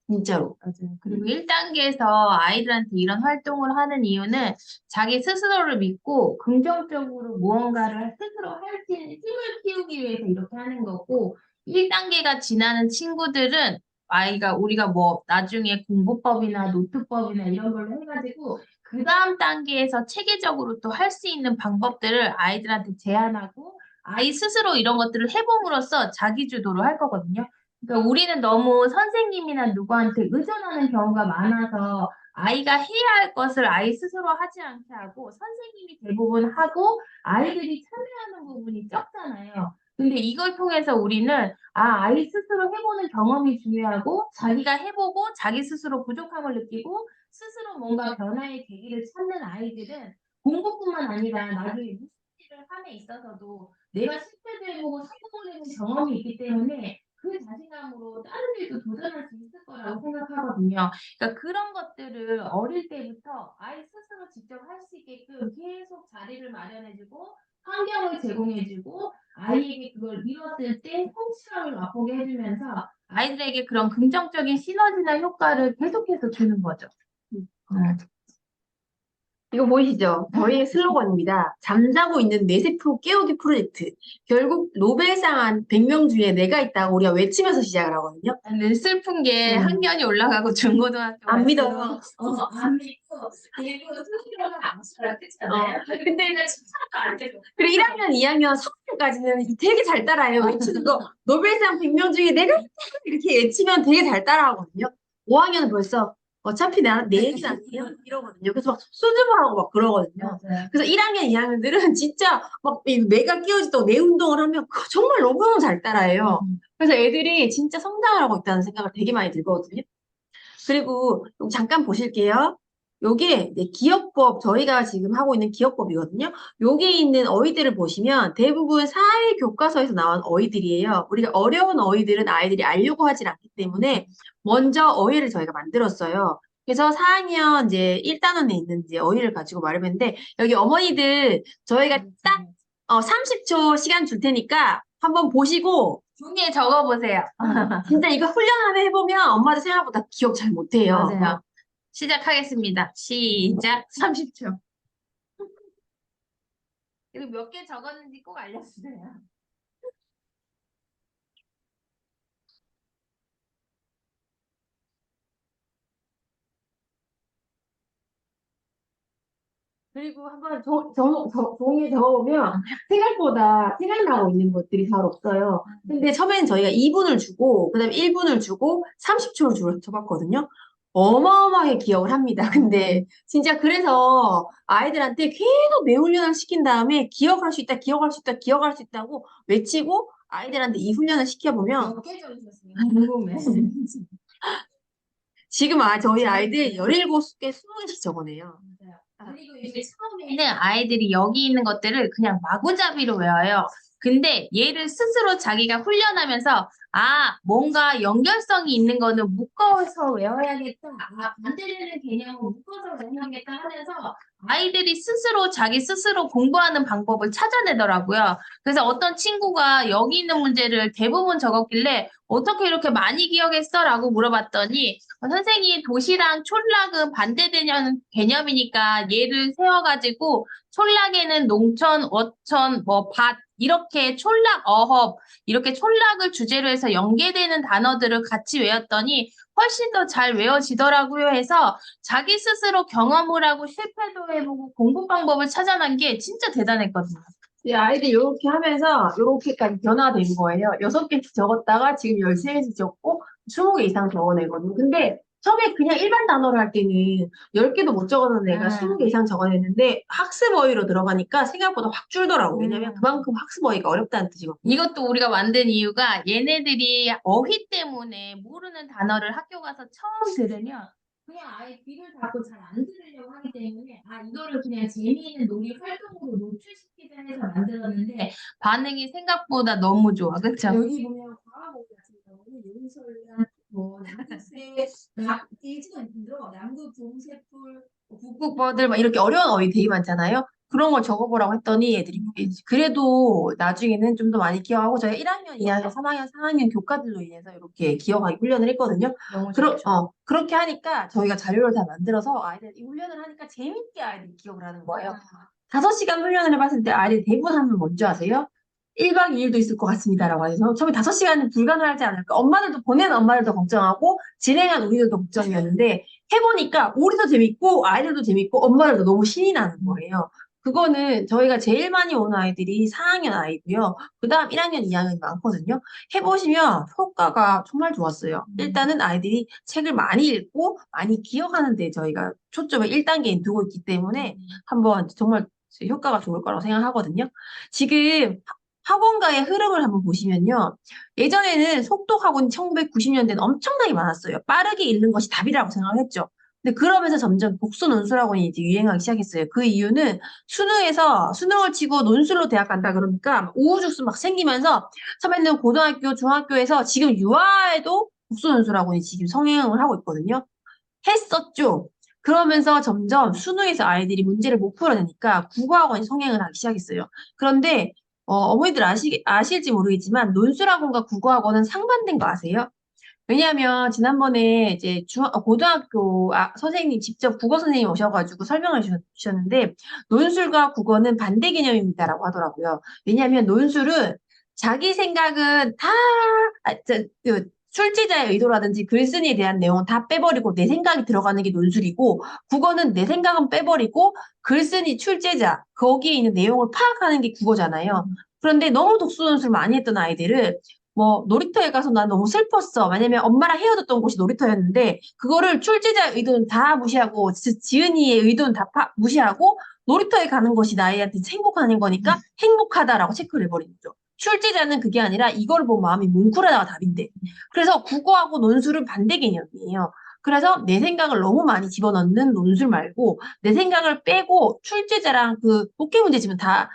진짜로. 맞아요. 그리고 1단계에서 아이들한테 이런 활동을 하는 이유는 자기 스스로를 믿고 긍정적으로 무언가를 스스로 할 수 있는 힘을 키우기 위해서 이렇게 하는 거고, 1단계가 지나는 친구들은 우리가 뭐 나중에 공부법이나 노트법이나 이런 걸로 해가지고 그 다음 단계에서 체계적으로 또 할 수 있는 방법들을 아이들한테 제안하고 아이 스스로 이런 것들을 해봄으로써 자기주도로 할 거거든요. 그러니까 우리는 너무 선생님이나 누구한테 의존하는 경우가 많아서 아이가 해야 할 것을 아이 스스로 하지 않게 하고 선생님이 대부분 하고 아이들이 참여하는 부분이 적잖아요. 근데 이걸 통해서 우리는 아이 스스로 해보는 경험이 중요하고 자기가 해보고 자기 스스로 부족함을 느끼고 스스로 뭔가 변화의 계기를 찾는 아이들은 공부뿐만 아니라 나중에 무슨 일을 함에 있어서도 내가 실패도 해보고 성공을 해본 경험이 있기 때문에 그 자신감으로 다른 일도 도전할 수 있을 거라고 생각하거든요. 그러니까 그런 것들을 어릴 때부터 아이 스스로 직접 할 수 있게끔 계속 자리를 마련해주고 환경을 제공해주고 아이에게 그걸 이뤘을 때 성취감을 맛보게 해주면서 아이들에게 그런 긍정적인 시너지나 효과를 계속해서 주는 거죠. 이거 보이시죠? 저희의 슬로건입니다. 잠자고 있는 뇌세포 깨우기 프로젝트. 결국 노벨상 한 100명 중에 내가 있다고 우리가 외치면서 시작을 하거든요. 근데 슬픈 게 음. 학년이 올라가고 중고등학교 안 믿어. 안 믿고 그리고 스스로가 암시를 했잖아요. 근데 내가 칭찬도 안 되고. 그리고 1학년, 2학년, 3학년까지는 되게 잘 따라해요. 외치는 거. 노벨상 100명 중에 내가 있다! 이렇게 외치면 되게 잘 따라하거든요. 5학년은 벌써 어차피 내 얘기는 아니에요. 이러거든요. 그래서 막 수줍어하고 막 그러거든요. 맞아요. 그래서 1학년, 2학년들은 진짜 막 뇌가 끼워지다고 뇌 운동을 하면 정말 너무너무 잘 따라해요. 그래서 애들이 진짜 성장을 하고 있다는 생각을 되게 많이 들거든요. 그리고 잠깐 보실게요. 요게 이제 기억법, 저희가 지금 하고 있는 기억법이거든요. 여기 있는 어휘들을 보시면 대부분 사회 교과서에서 나온 어휘들이에요. 우리가 어려운 어휘들은 아이들이 알려고 하질 않기 때문에 먼저 어휘를 저희가 만들었어요. 그래서 4학년 이제 1단원에 있는 이제 어휘를 가지고 말해봤는데 여기 어머니들 저희가 딱 30초 시간 줄 테니까 한번 보시고 종이에 적어보세요. 진짜 이거 훈련 하나 해보면 엄마들 생각보다 기억 잘 못해요. 맞아요. 시작하겠습니다. 시작. 30초. 그리고 몇 개 적었는지 꼭 알려주세요. 그리고 한번 종이에 적어보면 생각보다 생각나고 있는 것들이 잘 없어요. 근데 처음에는 저희가 2분을 주고 그다음에 1분을 주고 30초를 줘봤거든요. 어마어마하게 기억을 합니다. 근데 진짜 그래서 아이들한테 계속 뇌훈련을 시킨 다음에 기억할 수 있다, 기억할 수 있다, 기억할 수 있다고 외치고 아이들한테 이 훈련을 시켜보면 몇개 적으셨어요? 궁금해. 지금 저희 아이들 17개, 20개씩 적어내요. 그리고 이제 처음에는 아이들이 여기 있는 것들을 그냥 마구잡이로 외워요. 근데 얘를 스스로 자기가 훈련하면서 뭔가 연결성이 있는 거는 묶어서 외워야겠다. 반대되는 개념은 묶어서 외워야겠다 하면서 아이들이 스스로 자기 스스로 공부하는 방법을 찾아내더라고요. 그래서 어떤 친구가 여기 있는 문제를 대부분 적었길래 어떻게 이렇게 많이 기억했어? 라고 물어봤더니 선생님 도시랑 촌락은 반대되는 개념이니까 얘를 세워가지고 촌락에는 농촌, 어촌, 뭐 밭 이렇게 촌락, 어업, 이렇게 촌락을 주제로 해서 연계되는 단어들을 같이 외웠더니 훨씬 더 잘 외워지더라고요 해서 자기 스스로 경험을 하고 실패도 해보고 공부 방법을 찾아낸 게 진짜 대단했거든요. 이 아이들 이렇게 하면서 이렇게까지 변화된 거예요. 6개씩 적었다가 지금 13개씩 적고 20개 이상 적어내거든요. 근데 처음에 그냥 일반 단어를 할 때는 10개도 못 적어놓은 애가 20개 이상 적어냈는데 학습 어휘로 들어가니까 생각보다 확 줄더라고요. 왜냐면 그만큼 학습 어휘가 어렵다는 뜻이거든요. 이것도 우리가 만든 이유가 얘네들이 어휘 때문에 모르는 단어를 학교 가서 처음 들으면 그냥 아예 귀를 닫고 잘 안 들으려고 하기 때문에 이거를 그냥 재미있는 놀이 활동으로 노출시키자 해서 만들었는데 반응이 생각보다 너무 좋아. 그쵸? 여기 보면 과학고 같은 경우는 용설이랑 뭐 남극새, 일지도 힘들어 남극 동새풀, 북극버들 막 이렇게 어려운 어휘 되게 많잖아요. 그런 걸 적어보라고 했더니 애들이 그래도 나중에는 좀 더 많이 기억하고 저희가 1학년, 2학년, 3학년, 4학년 교과들로 인해서 이렇게 기억하기 훈련을 했거든요. 너무 좋죠. 그렇게 하니까 저희가 자료를 다 만들어서 아이들 이 훈련을 하니까 재밌게 아이들이 기억을 하는 거예요. 5시간 훈련을 해봤을 때 아이들이 대부분 하면 뭔지 아세요? 1박 2일도 있을 것 같습니다라고 해서 처음에 5시간은 불가능하지 않을까. 엄마들도 보낸 엄마들도 걱정하고 진행한 우리들도 걱정이었는데 해보니까 우리도 재밌고 아이들도 재밌고 엄마들도 너무 신이 나는 거예요. 그거는 저희가 제일 많이 오는 아이들이 4학년 아이고요. 그다음 1학년, 2학년이 많거든요. 해보시면 효과가 정말 좋았어요. 일단은 아이들이 책을 많이 읽고 많이 기억하는 데 저희가 초점을 1단계에 두고 있기 때문에 한번 정말 효과가 좋을 거라고 생각하거든요. 지금 학원가의 흐름을 한번 보시면요. 예전에는 속독 학원이 1990년대는 엄청나게 많았어요. 빠르게 읽는 것이 답이라고 생각했죠. 근데 그러면서 점점 독서 논술 학원이 이제 유행하기 시작했어요. 그 이유는 수능에서 수능을 치고 논술로 대학 간다 그러니까 우후죽순 막 생기면서 처음에는 고등학교, 중학교에서 지금 유아에도 독서 논술 학원이 지금 성행을 하고 있거든요. 했었죠. 그러면서 점점 수능에서 아이들이 문제를 못 풀어내니까 국어학원이 성행을 하기 시작했어요. 그런데 어머니들 아실지 모르겠지만 논술학원과 국어학원은 상반된 거 아세요? 왜냐하면 지난번에 이제 고등학교 선생님 직접 국어 선생님 오셔가지고 설명을 주셨는데 논술과 국어는 반대 개념입니다라고 하더라고요. 왜냐하면 논술은 자기 생각은 다 출제자의 의도라든지 글쓴이에 대한 내용은 다 빼버리고 내 생각이 들어가는 게 논술이고 국어는 내 생각은 빼버리고 글쓴이 출제자 거기에 있는 내용을 파악하는 게 국어잖아요. 그런데 너무 독서 논술 많이 했던 아이들을 뭐 놀이터에 가서 난 너무 슬펐어. 왜냐면 엄마랑 헤어졌던 곳이 놀이터였는데 그거를 출제자의 의도는 다 무시하고 지은이의 의도는 다 무시하고 놀이터에 가는 것이 나한테 행복한 거니까 행복하다라고 체크를 해버리는 거죠. 출제자는 그게 아니라 이걸 보면 마음이 뭉클하다가 답인데. 그래서 국어하고 논술은 반대 개념이에요. 그래서 내 생각을 너무 많이 집어넣는 논술 말고 내 생각을 빼고 출제자랑 그 독해 문제 지면 다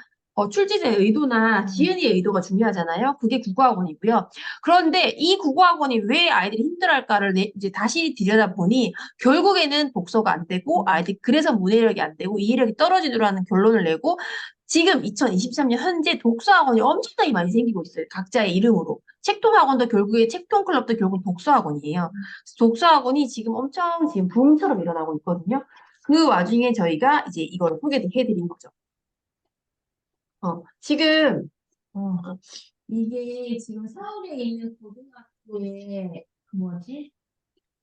출제자의 의도나 지은이의 의도가 중요하잖아요. 그게 국어학원이고요. 그런데 이 국어학원이 왜 아이들이 힘들어할까를 이제 다시 들여다보니 결국에는 독서가 안 되고 아이들이 그래서 문해력이 안 되고 이해력이 떨어지더라는 결론을 내고 지금 2023년 현재 독서학원이 엄청나게 많이 생기고 있어요. 각자의 이름으로. 책통학원도 결국에 책통클럽도 결국 독서학원이에요. 독서학원이 지금 엄청 지금 붐처럼 일어나고 있거든요. 그 와중에 저희가 이제 이거를 소개해드린 거죠. 지금 이게 지금 서울에 있는 고등학교에 그 뭐지?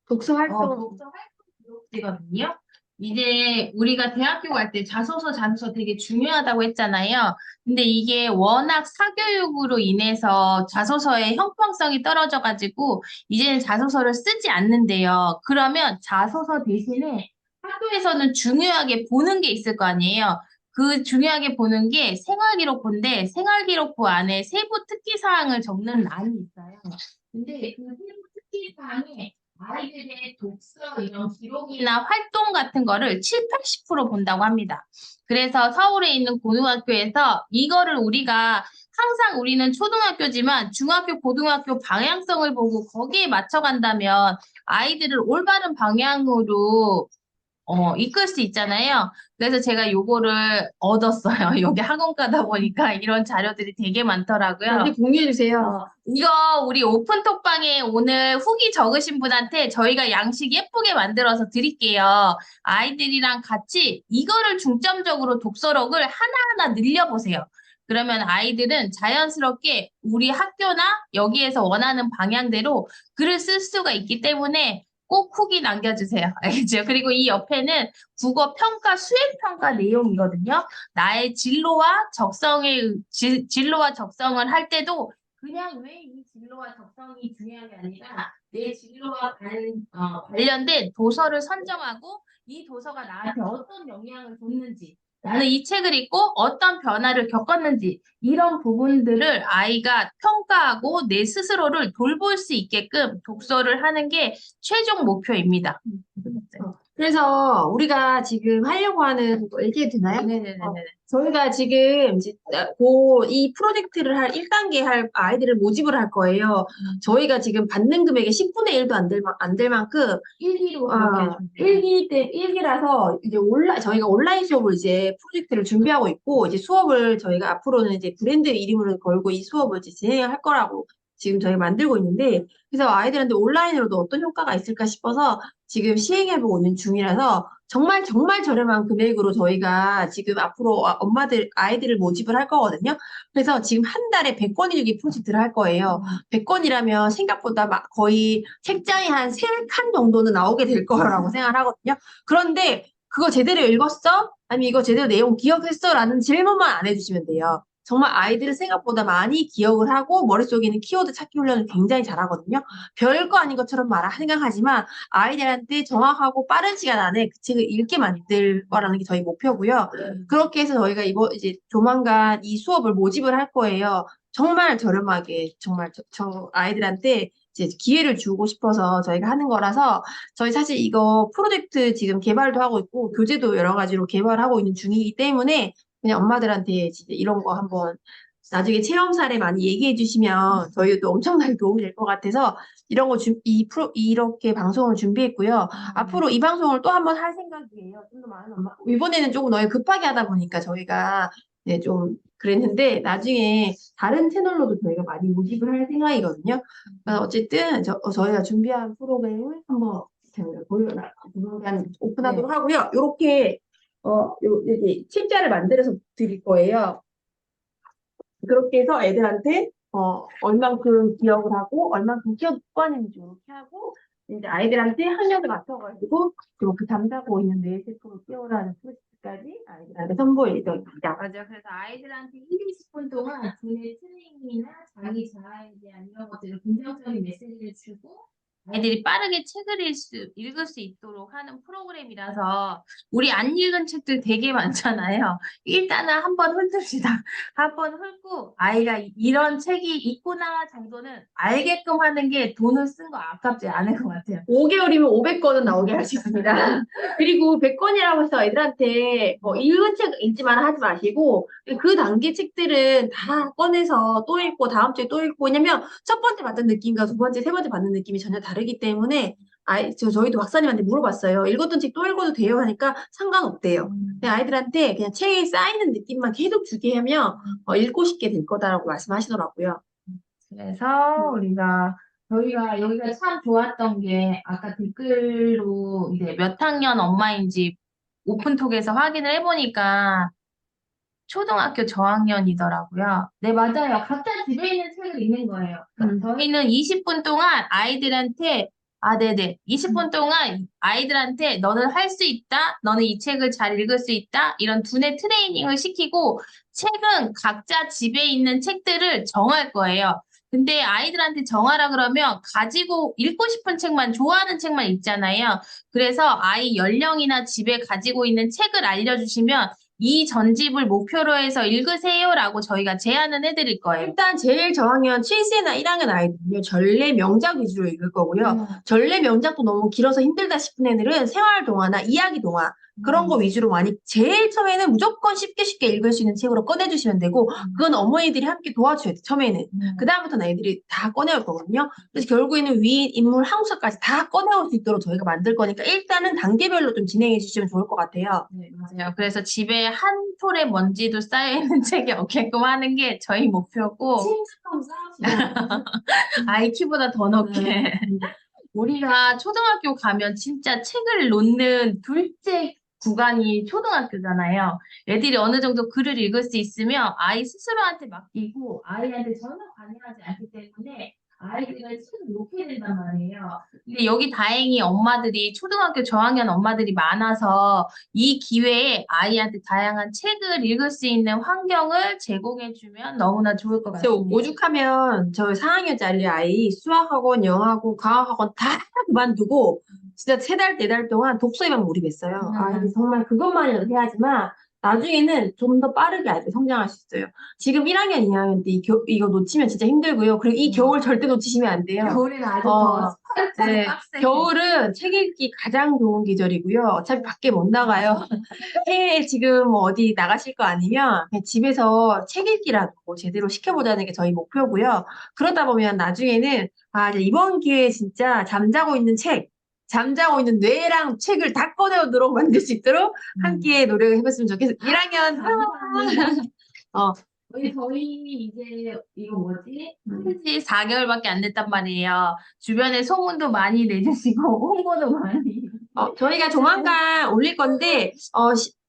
독서 활동 독서 활동 기록지거든요. 이제 우리가 대학교 갈 때 자소서 되게 중요하다고 했잖아요. 근데 이게 워낙 사교육으로 인해서 자소서의 형평성이 떨어져가지고 이제는 자소서를 쓰지 않는데요. 그러면 자소서 대신에 학교에서는 중요하게 보는 게 있을 거 아니에요. 그 중요하게 보는 게 생활기록부인데 생활기록부 안에 세부 특기사항을 적는 란이 있어요. 근데 그 세부 특기사항에 아이들의 독서 이런 기록이나 활동 같은 거를 7, 80% 본다고 합니다. 그래서 서울에 있는 고등학교에서 이거를 우리가 항상 우리는 초등학교지만 중학교, 고등학교 방향성을 보고 거기에 맞춰간다면 아이들을 올바른 방향으로 이끌 수 있잖아요. 그래서 제가 요거를 얻었어요. 여기 학원 가다 보니까 이런 자료들이 되게 많더라고요. 나중에 공유해주세요. 이거 우리 오픈톡방에 오늘 후기 적으신 분한테 저희가 양식 예쁘게 만들어서 드릴게요. 아이들이랑 같이 이거를 중점적으로 독서력을 하나하나 늘려보세요. 그러면 아이들은 자연스럽게 우리 학교나 여기에서 원하는 방향대로 글을 쓸 수가 있기 때문에 꼭 후기 남겨주세요. 알겠죠? 그리고 이 옆에는 국어 평가, 수행 평가 내용이거든요. 나의 진로와 적성을 할 때도 그냥 왜 이 진로와 적성이 중요한 게 아니라 내 진로와 관련된 도서를 선정하고 이 도서가 나한테 어떤 영향을 줬는지, 나는 이 책을 읽고 어떤 변화를 겪었는지 이런 부분들을 아이가 평가하고 내 스스로를 돌볼 수 있게끔 독서를 하는 게 최종 목표입니다. 그래서 우리가 지금 하려고 하는 거 얘기해도 되나요? 네네네네. 저희가 지금 이제 이 프로젝트를 할 1단계 할 아이들을 모집을 할 거예요. 저희가 지금 받는 금액의 10분의 1도 안 될 만큼 일기로 그렇게 일기라서 이제 저희가 온라인 수업을 이제 프로젝트를 준비하고 있고 이제 수업을 저희가 앞으로는 이제 브랜드 이름을 걸고 이 수업을 이제 진행할 거라고 지금 저희 만들고 있는데 그래서 아이들한테 온라인으로도 어떤 효과가 있을까 싶어서 지금 시행해보고 있는 중이라서 정말 정말 저렴한 금액으로 저희가 지금 앞으로 아이들을 모집을 할 거거든요. 그래서 지금 한 달에 100권 읽기 프로젝트를 할 거예요. 100권이라면 생각보다 거의 책장이 한 3칸 정도는 나오게 될 거라고 생각을 하거든요. 그런데 그거 제대로 읽었어? 아니면 이거 제대로 내용 기억했어? 라는 질문만 안 해주시면 돼요. 정말 아이들은 생각보다 많이 기억을 하고 머릿속에 있는 키워드 찾기 훈련을 굉장히 잘하거든요. 별거 아닌 것처럼 생각하지만 아이들한테 정확하고 빠른 시간 안에 그 책을 읽게 만들 거라는 게 저희 목표고요. 그렇게 해서 저희가 이제 조만간 이 수업을 모집을 할 거예요. 정말 저렴하게 정말 저 아이들한테 이제 기회를 주고 싶어서 저희가 하는 거라서 저희 사실 이거 프로젝트 지금 개발도 하고 있고 교재도 여러 가지로 개발하고 있는 중이기 때문에 그냥 엄마들한테 진짜 이런 거 한번 나중에 체험 사례 많이 얘기해 주시면 저희도 엄청나게 도움이 될 것 같아서 이런 거 이렇게 방송을 준비했고요. 앞으로 이 방송을 또 한번 할 생각이에요. 좀 더 많은 이번에는 조금 너무 급하게 하다 보니까 저희가 네, 좀 그랬는데 나중에 다른 채널로도 저희가 많이 모집을 할 생각이거든요. 어쨌든 저희가 준비한 프로그램을 한번 조만간 오픈하도록 하고요. 이렇게 여기 책자를 만들어서 드릴 거예요. 그렇게 해서 애들한테 얼만큼 기억을 하고 얼만큼 기억권인지 이렇게 하고 이제 아이들한테 학력을 맞춰가지고 그 담당하고 있는 뇌세포를 키워라는 프로젝트까지 아이들한테 선보일 예정입니다. 맞아. 그래서 아이들한테 1, 20분 동안 두뇌 트레이닝이나 자기 자아에 대한 이런 것들을 긍정적인 메시지를 주고 아이들이 빠르게 책을 읽을 수 있도록 하는 프로그램이라서 우리 안 읽은 책들 되게 많잖아요. 일단은 한번 훑읍시다. 한번 훑고 아이가 이런 책이 있구나 정도는 알게끔 하는 게 돈을 쓴 거 아깝지 않을 것 같아요. 5개월이면 500권은 나오게 할 수 있습니다. 그리고 100권이라고 해서 애들한테 읽은 책 읽지만 하지 마시고 그 단계 책들은 다 꺼내서 또 읽고 다음 주에 또 읽고 왜냐면 첫 번째 받는 느낌과 두 번째, 세 번째 받는 느낌이 전혀 다르기 때문에 저희도 박사님한테 물어봤어요. 읽었던 책 또 읽어도 돼요? 하니까 상관없대요. 그냥 아이들한테 그냥 책에 쌓이는 느낌만 계속 주게 하면 읽고 싶게 될 거다라고 말씀하시더라고요. 그래서 저희가 여기가 참 좋았던 게 아까 댓글로 이제 몇 학년 엄마인지 오픈톡에서 확인을 해보니까 초등학교 저학년이더라고요. 네, 맞아요. 각자 집에 있는 책을 읽는 거예요. 저희는 20분 동안 아이들한테, 네네. 20분 동안 아이들한테 너는 할 수 있다, 너는 이 책을 잘 읽을 수 있다, 이런 두뇌 트레이닝을 시키고 책은 각자 집에 있는 책들을 정할 거예요. 근데 아이들한테 정하라 그러면 가지고 읽고 싶은 책만, 좋아하는 책만 읽잖아요. 그래서 아이 연령이나 집에 가지고 있는 책을 알려주시면 이 전집을 목표로 해서 읽으세요라고 저희가 제안은 해드릴 거예요. 일단 제일 저학년 7세나 1학년 아이들은요. 전래 명작 위주로 읽을 거고요. 전래 명작도 너무 길어서 힘들다 싶은 애들은 생활 동화나 이야기 동화 그런 거 위주로 많이 제일 처음에는 무조건 쉽게 읽을 수 있는 책으로 꺼내주시면 되고 그건 어머니들이 함께 도와줘야 돼 처음에는. 그다음부터는 애들이 다 꺼내올 거거든요. 그래서 결국에는 위인, 인물, 한국사까지 다 꺼내올 수 있도록 저희가 만들 거니까 일단은 단계별로 좀 진행해 주시면 좋을 것 같아요. 네, 맞아요. 그래서 집에 한 톨의 먼지도 쌓여있는 책이 없게끔 하는 게 저희 목표고 책좀 쌓읍시다. 아이 키보다 더 높게 우리가 초등학교 가면 진짜 책을 놓는 둘째 구간이 초등학교잖아요. 애들이 어느 정도 글을 읽을 수 있으면 아이 스스로한테 맡기고 아이한테 전혀 관여하지 않기 때문에 아이들을 책을 놓게 된단 말이에요. 근데 여기 다행히 엄마들이 초등학교 저학년 엄마들이 많아서 이 기회에 아이한테 다양한 책을 읽을 수 있는 환경을 제공해주면 너무나 좋을 것 저 같습니다. 오죽하면 저 4학년짜리 아이 수학학원, 영어학원, 과학학원 다 그만두고 진짜 3달, 4달 동안 독서에만 몰입했어요. 아이들이 정말 그것만이라도 해야지만 나중에는 좀 더 빠르게 아이들이 성장할 수 있어요. 지금 1학년, 2학년 때 이거 놓치면 진짜 힘들고요. 그리고 이 겨울 절대 놓치시면 안 돼요. 겨울에는 아주 어, 더 스파르타도 네, 빡세게. 겨울은 책 읽기 가장 좋은 계절이고요. 어차피 밖에 못 나가요. 해외에 지금 뭐 어디 나가실 거 아니면 그냥 집에서 책 읽기라도 제대로 시켜보자는 게 저희 목표고요. 그러다 보면 나중에는 이제 이번 기회에 진짜 잠자고 있는 뇌랑 책을 다 꺼내오도록 만들 수 있도록 함께 노력을 해봤으면 좋겠어요. 1학년 감사합니다. 어, 저희 이제 이거 뭐지? 한지 4개월밖에 안 됐단 말이에요. 주변에 소문도 많이 내주시고 홍보도 많이. 저희가 조만간 올릴 건데,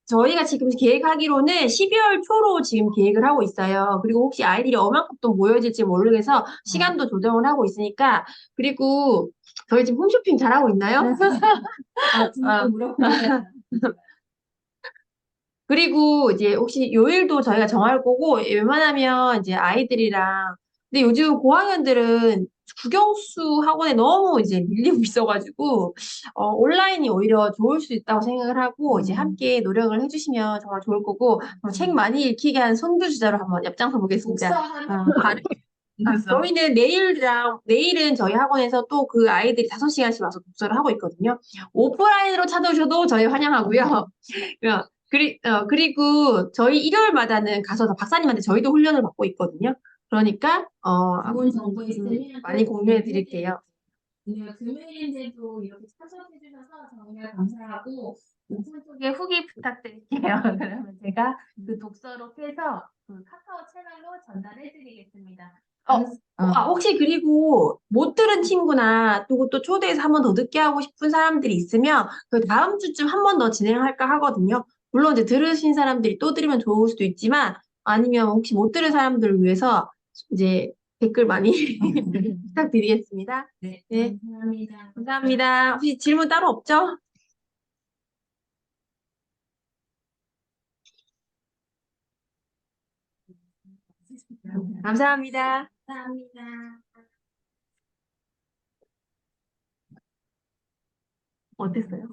저희가 지금 계획하기로는 12월 초로 지금 계획을 하고 있어요. 그리고 혹시 아이들이 얼만큼 모여질지 모르겠어 시간도 조정을 하고 있으니까, 그리고 저희 지금 홈쇼핑 잘하고 있나요? 진짜 물어보세요. 그리고 이제 혹시 요일도 저희가 정할 거고, 웬만하면 이제 아이들이랑, 근데 요즘 고학년들은 국영수 학원에 너무 이제 밀리고 있어가지고, 온라인이 오히려 좋을 수 있다고 생각을 하고, 이제 함께 노력을 해주시면 정말 좋을 거고, 책 많이 읽히게 한 선두주자로 한번 옆장서 보겠습니다. 독서하는 바르게 읽어서. 저희는 내일은 저희 학원에서 또 그 아이들이 5시간씩 와서 독서를 하고 있거든요. 오프라인으로 찾아오셔도 저희 환영하고요. 그리고 저희 일요일마다는 가서 박사님한테 저희도 훈련을 받고 있거든요. 그러니까, 좋은 정보 있으면 많이 공유해 드릴게요. 네, 금요일인데도 이렇게 참석해 주셔서 정말 감사하고 오픈 속에 후기 부탁드릴게요. 그러면 제가 그 독서록 해서 그 카카오 채널로 전달해 드리겠습니다. 혹시 그리고 못 들은 친구나 또 초대해서 한 번 더 듣게 하고 싶은 사람들이 있으면 그 다음 주쯤 한 번 더 진행할까 하거든요. 물론 이제 들으신 사람들이 또 들으면 좋을 수도 있지만 아니면 혹시 못 들은 사람들을 위해서 이제 댓글 많이 부탁드리겠습니다. 네, 네, 감사합니다. 감사합니다. 혹시 질문 따로 없죠? 감사합니다. 감사합니다. 어땠어요?